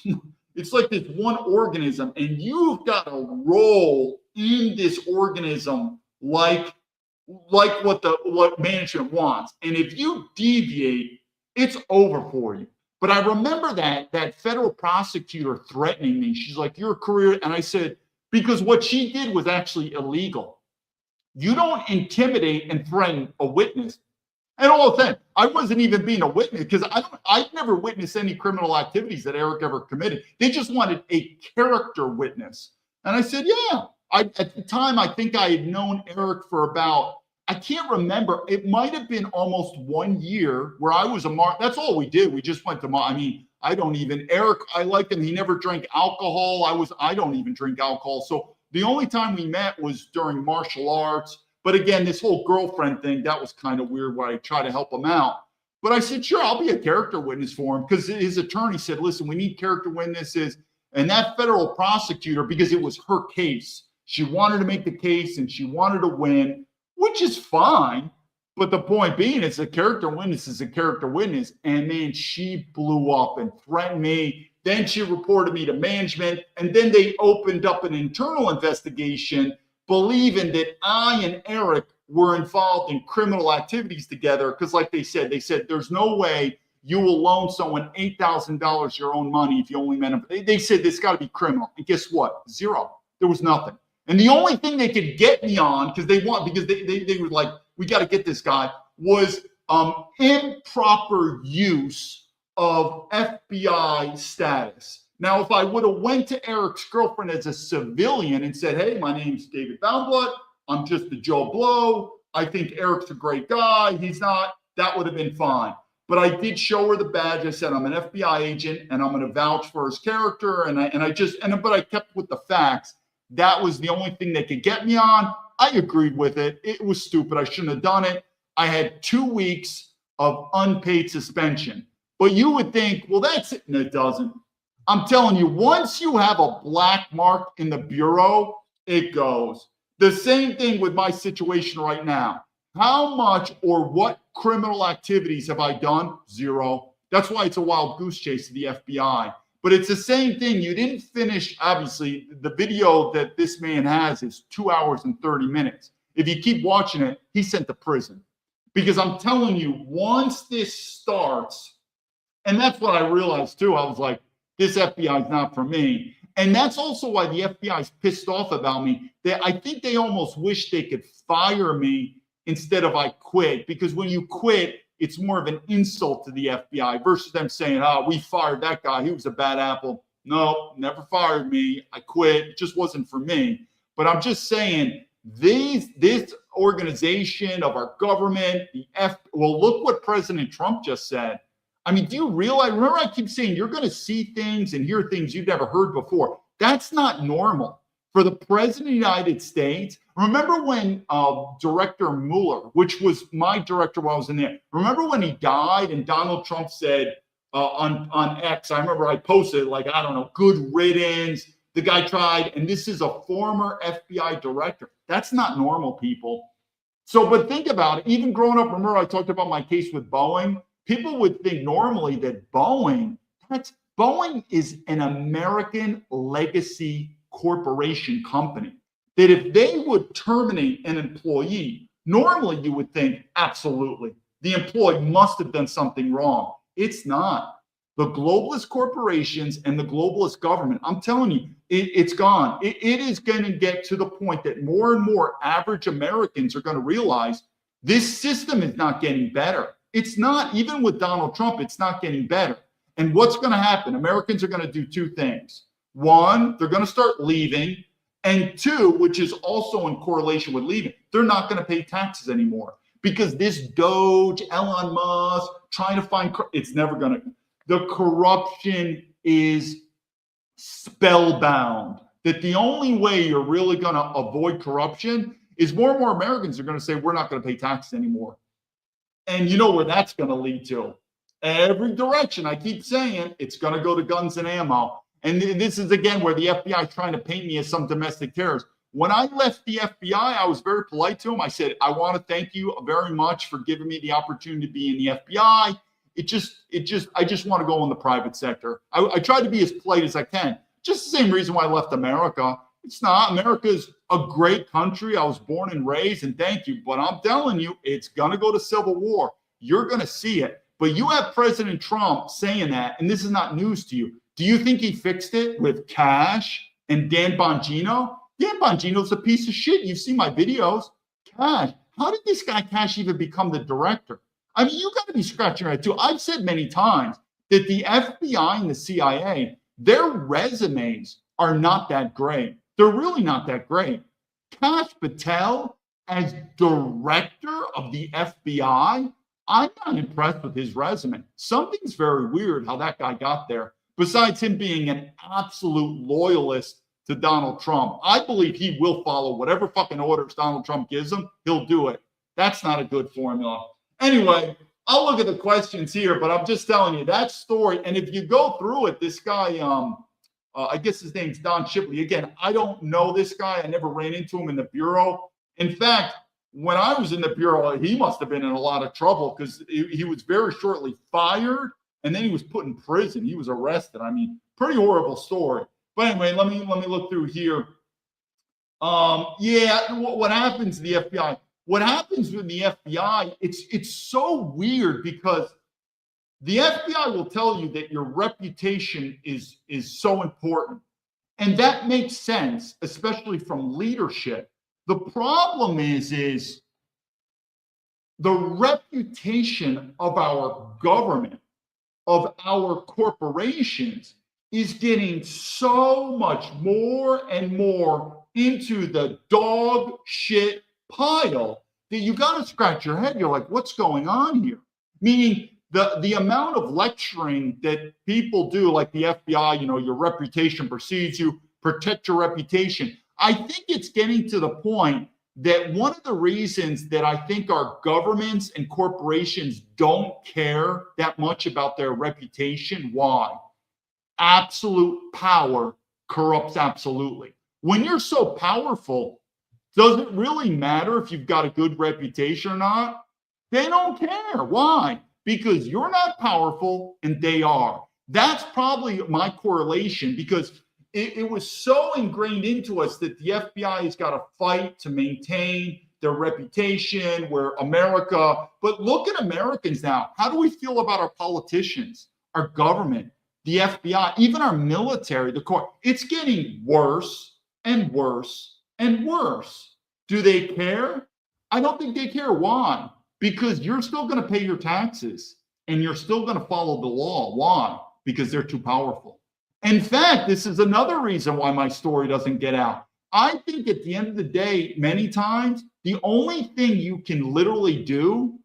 It's like this one organism, and you've got to roll in this organism like what management wants. And if you deviate, it's over for you. But I remember that federal prosecutor threatening me. She's like, "Your career," and I said, because what she did was actually illegal. You don't intimidate and threaten a witness. And all the time, I wasn't even being a witness because I've never witnessed any criminal activities that Eric ever committed. They just wanted a character witness. And I said, yeah. At the time, I think I had known Eric for about, I can't remember. It might have been almost 1 year where I was that's all we did. We just went to, Eric, I liked him. He never drank alcohol. I don't even drink alcohol. So the only time we met was during martial arts. But again, this whole girlfriend thing, that was kind of weird where I try to help him out. But I said, sure, I'll be a character witness for him because his attorney said, listen, we need character witnesses. And that federal prosecutor, because it was her case, she wanted to make the case and she wanted to win, which is fine. But the point being, it's a character witness is a character witness. And then she blew up and threatened me. Then she reported me to management. And then they opened up an internal investigation believing that I and Eric were involved in criminal activities together. Because like they said, there's no way you will loan someone $8,000 your own money if you only met him. They said this got to be criminal. And guess what? Zero. There was nothing. And the only thing they could get me on, because they were like, we got to get this guy, was improper use of FBI status. Now, if I would have went to Eric's girlfriend as a civilian and said, hey, my name's David Baumblatt, I'm just a Joe Blow, I think Eric's a great guy, he's not, that would have been fine. But I did show her the badge. I said, I'm an FBI agent and I'm going to vouch for his character. But I kept with the facts. That was the only thing they could get me on. I agreed with it. It was stupid. I shouldn't have done it. I had 2 weeks of unpaid suspension. But you would think, well, that's it. And it doesn't. I'm telling you, once you have a black mark in the bureau, it goes. The same thing with my situation right now. How much or what criminal activities have I done? Zero. That's why it's a wild goose chase to the FBI. But it's the same thing. You didn't finish, obviously, the video that this man has is 2 hours and 30 minutes. If you keep watching it, he's sent to prison. Because I'm telling you, once this starts, and that's what I realized too, I was like, this FBI is not for me. And that's also why the FBI is pissed off about me. I think they almost wish they could fire me instead of I quit. Because when you quit, it's more of an insult to the FBI versus them saying, oh, we fired that guy. He was a bad apple. No, never fired me. I quit. It just wasn't for me. But I'm just saying, this organization of our government, look what President Trump just said. I mean, do you realize, remember I keep saying you're going to see things and hear things you've never heard before. That's not normal. For the President of the United States, remember when Director Mueller, which was my director while I was in there, remember when he died and Donald Trump said on X, I remember I posted like, I don't know, good riddance, the guy tried, and this is a former FBI director. That's not normal, people. So, but think about it, even growing up, remember I talked about my case with Boeing? People would think normally that Boeing is an American legacy corporation company, that if they would terminate an employee, normally you would think, absolutely, the employee must have done something wrong. It's not. The globalist corporations and the globalist government, I'm telling you, it's gone. It is going to get to the point that more and more average Americans are going to realize this system is not getting better. It's not, even with Donald Trump, it's not getting better. And what's going to happen? Americans are going to do two things. One, they're going to start leaving. And two, which is also in correlation with leaving, they're not going to pay taxes anymore. Because this Doge, Elon Musk, trying to find, it's never going to, the corruption is spellbound. That the only way you're really going to avoid corruption is more and more Americans are going to say, we're not going to pay taxes anymore. And you know where that's going to lead to. Every direction, I keep saying, it's going to go to guns and ammo. And this is, again, where the FBI is trying to paint me as some domestic terrorist. When I left the FBI, I was very polite to him. I said, I want to thank you very much for giving me the opportunity to be in the FBI. I just want to go in the private sector. I try to be as polite as I can. Just the same reason why I left America. It's not. America's a great country. I was born and raised, and thank you. But I'm telling you, it's going to go to civil war. You're going to see it. But you have President Trump saying that, and this is not news to you. Do you think he fixed it with cash and Dan Bongino. Dan Bongino's a piece of shit. You've seen my videos. Cash. How did this guy Cash even become the director? I mean, you got to be scratching your head too. I've said many times that the FBI and the CIA, their resumes are not that great. They're really not that great. Kash Patel as director of the FBI, I'm not impressed with his resume. Something's very weird how that guy got there, besides him being an absolute loyalist to Donald Trump. I believe he will follow whatever fucking orders Donald Trump gives him. He'll do it. That's not a good formula. Anyway, I'll look at the questions here, but I'm just telling you that story. And if you go through it, this guy, I guess his name's Don Shipley. Again, I don't know this guy. I never ran into him in the Bureau. In fact, when I was in the Bureau, he must have been in a lot of trouble because he was very shortly fired and then he was put in prison. He was arrested. I mean, pretty horrible story. But anyway, let me look through here. What happens to the FBI? What happens with the FBI, it's so weird because the FBI will tell you that your reputation is so important. And that makes sense, especially from leadership. The problem is the reputation of our government, of our corporations, is getting so much more and more into the dog shit pile that you got to scratch your head. You're like, what's going on here? Meaning the amount of lecturing that people do, like the FBI, your reputation precedes you, protect your reputation. I think it's getting to the point that one of the reasons that I think our governments and corporations don't care that much about their reputation, why? Absolute power corrupts absolutely. When you're so powerful, does it really matter if you've got a good reputation or not? They don't care. Why? Because you're not powerful and they are. That's probably my correlation, because it was so ingrained into us that the FBI has got to fight to maintain their reputation. Where America, but look at Americans now. How do we feel about our politicians, our government, the FBI, even our military, the court? It's getting worse and worse and worse. Do they care? I don't think they care. Why? Because you're still going to pay your taxes and you're still going to follow the law. Why? Because they're too powerful. In fact, this is another reason why my story doesn't get out. I think at the end of the day, many times, the only thing you can literally do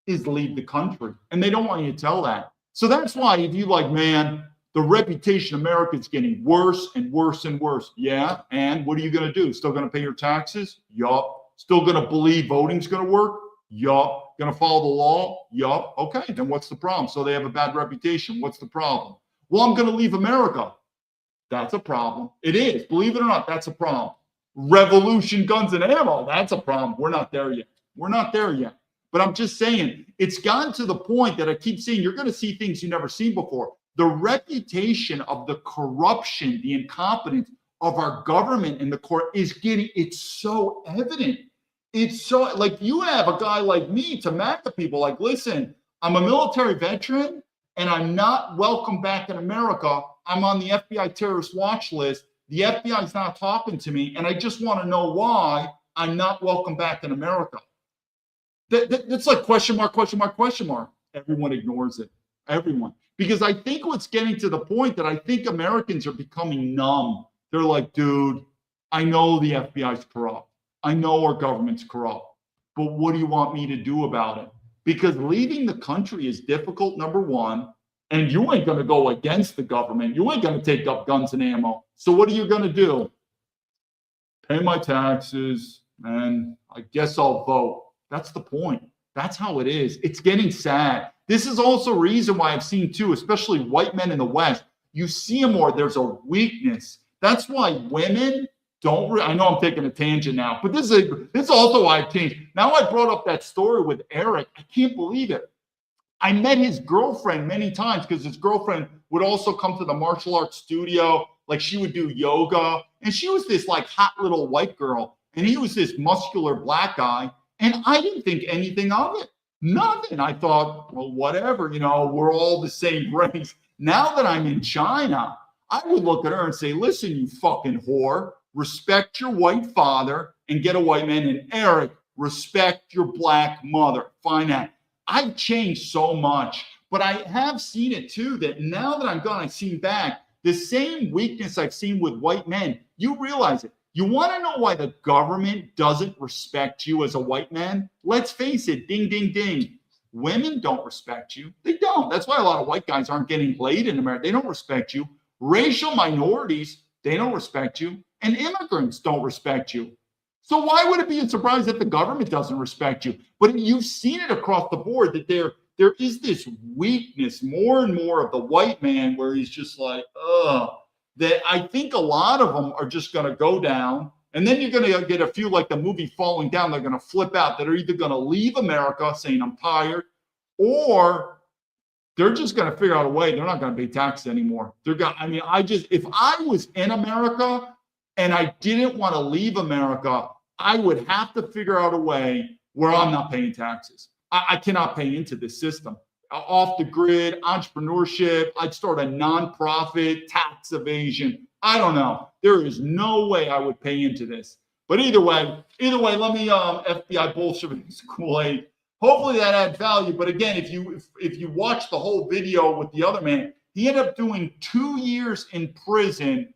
is leave the country. And they don't want you to tell that. So that's why if you like, man, the reputation of America is getting worse and worse and worse. Yeah. And what are you going to do? Still going to pay your taxes? Yup. Still going to believe voting's going to work? Yup. Going to follow the law? Yup. Okay. Then what's the problem? So they have a bad reputation. What's the problem? Well, I'm going to leave America. That's a problem. It is. Believe it or not, that's a problem. Revolution, guns, and ammo. That's a problem. We're not there yet. We're not there yet. But I'm just saying, it's gotten to the point that I keep saying you're going to see things you've never seen before. The reputation of the corruption, the incompetence of our government and the court is getting, it's so evident. It's so, like, you have a guy like me to MAGA people, like, listen, I'm a military veteran and I'm not welcome back in America. I'm on the FBI terrorist watch list. The FBI is not talking to me, and I just want to know why I'm not welcome back in America. That's like question mark, question mark, question mark. Everyone ignores it. Everyone. Because I think what's getting to the point that I think Americans are becoming numb. They're like, dude, I know the FBI is corrupt. I know our government's corrupt. But what do you want me to do about it? Because leaving the country is difficult, number one, and you ain't going to go against the government. You ain't going to take up guns and ammo. So what are you going to do? Pay my taxes, and I guess I'll vote. That's the point. That's how it is. It's getting sad. This is also a reason why I've seen, too, especially white men in the West, you see more, there's a weakness. That's why women don't, I know I'm taking a tangent now, but this is also why I've changed. Now I brought up that story with Eric. I can't believe it. I met his girlfriend many times because his girlfriend would also come to the martial arts studio. Like, she would do yoga, and she was this like hot little white girl, and he was this muscular black guy. And I didn't think anything of it. Nothing. I thought, well, whatever, we're all the same race. Now that I'm in China, I would look at her and say, listen, you fucking whore, respect your white father and get a white man. And Eric, respect your black mother. Find that. I've changed so much, but I have seen it too, that now that I'm gone, I've seen back the same weakness I've seen with white men. You realize it. You want to know why the government doesn't respect you as a white man? Let's face it, ding, ding, ding. Women don't respect you. They don't. That's why a lot of white guys aren't getting laid in America. They don't respect you. Racial minorities, they don't respect you. And immigrants don't respect you. So why would it be a surprise that the government doesn't respect you? But you've seen it across the board that there is this weakness more and more of the white man where he's just like, that I think a lot of them are just going to go down. And then you're going to get a few, like the movie Falling Down, they're going to flip out, that are either going to leave America saying, I'm tired, or they're just going to figure out a way. They're not going to pay taxes anymore. If I was in America and I didn't want to leave America, I would have to figure out a way where I'm not paying taxes. I cannot pay into this system. Off the grid, entrepreneurship, I'd start a nonprofit, tax evasion. I don't know. There is no way I would pay into this. But either way, let me FBI Bolsheviks Kool-Aid. Hopefully that adds value. But again, if you watch the whole video with the other man, he ended up doing 2 years in prison,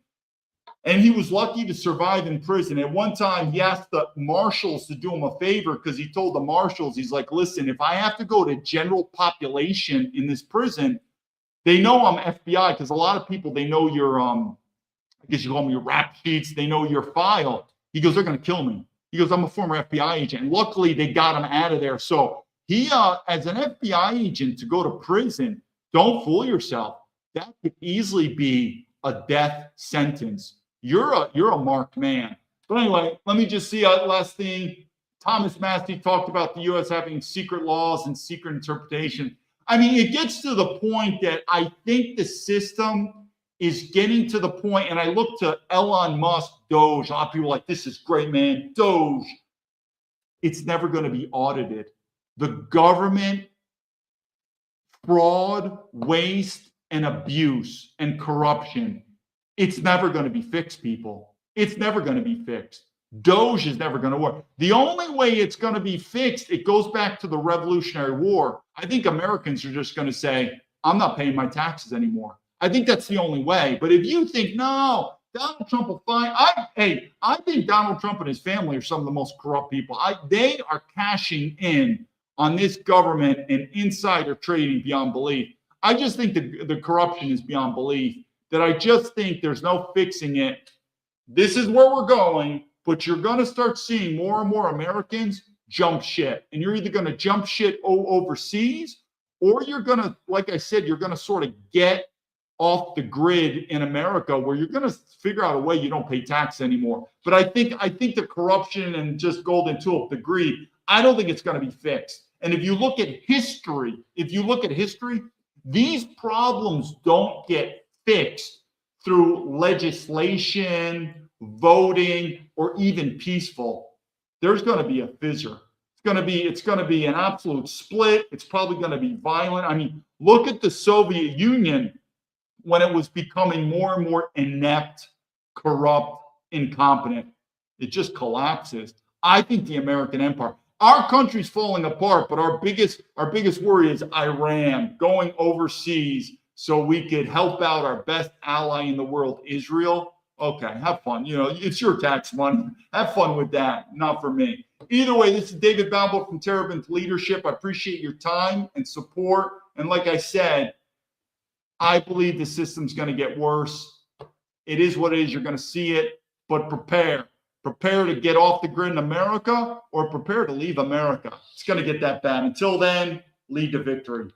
and he was lucky to survive in prison. At one time, he asked the marshals to do him a favor because he told the marshals, he's like, listen, if I have to go to general population in this prison, they know I'm FBI because a lot of people, they know your, I guess you call them your rap sheets, they know your file. He goes, they're going to kill me. He goes, I'm a former FBI agent. And luckily, they got him out of there. So he, as an FBI agent, to go to prison, don't fool yourself. That could easily be a death sentence. You're a marked man. But anyway, let me just see last thing. Thomas Massey talked about the U.S. having secret laws and secret interpretation. I mean, it gets to the point that I think the system is getting to the point, and I look to Elon Musk, Doge. A lot of people are like, this is great, man. Doge. It's never going to be audited. The government, fraud, waste, and abuse and corruption, it's never going to be fixed, people. It's never going to be fixed. Doge is never going to work. The only way it's going to be fixed, it goes back to the Revolutionary War. I think Americans are just going to say, I'm not paying my taxes anymore. I think that's the only way. But if you think, no, Donald Trump will fine. I think Donald Trump and his family are some of the most corrupt people. They are cashing in on this government and insider trading beyond belief. I just think the corruption is beyond belief. That I just think there's no fixing it. This is where we're going, but you're going to start seeing more and more Americans jump ship. And you're either going to jump ship overseas, or you're going to, like I said, you're going to sort of get off the grid in America where you're going to figure out a way you don't pay tax anymore. But I think the corruption and just golden tulip, the greed, I don't think it's going to be fixed. And if you look at history, these problems don't get fixed through legislation, voting, or even peaceful. There's going to be a fissure. It's going to be an absolute split. It's probably going to be violent. I mean, look at the Soviet Union when it was becoming more and more inept, corrupt, incompetent. It just collapses. I think the American empire, our country's falling apart, but our biggest worry is Iran going overseas so we could help out our best ally in the world, Israel. Okay, have fun. You know, it's your tax money. Have fun with that. Not for me. Either way, this is David Baumblatt from Terebinth Leadership. I appreciate your time and support. And like I said, I believe the system's going to get worse. It is what it is. You're going to see it, but prepare. Prepare to get off the grid in America, or prepare to leave America. It's going to get that bad. Until then, lead to victory.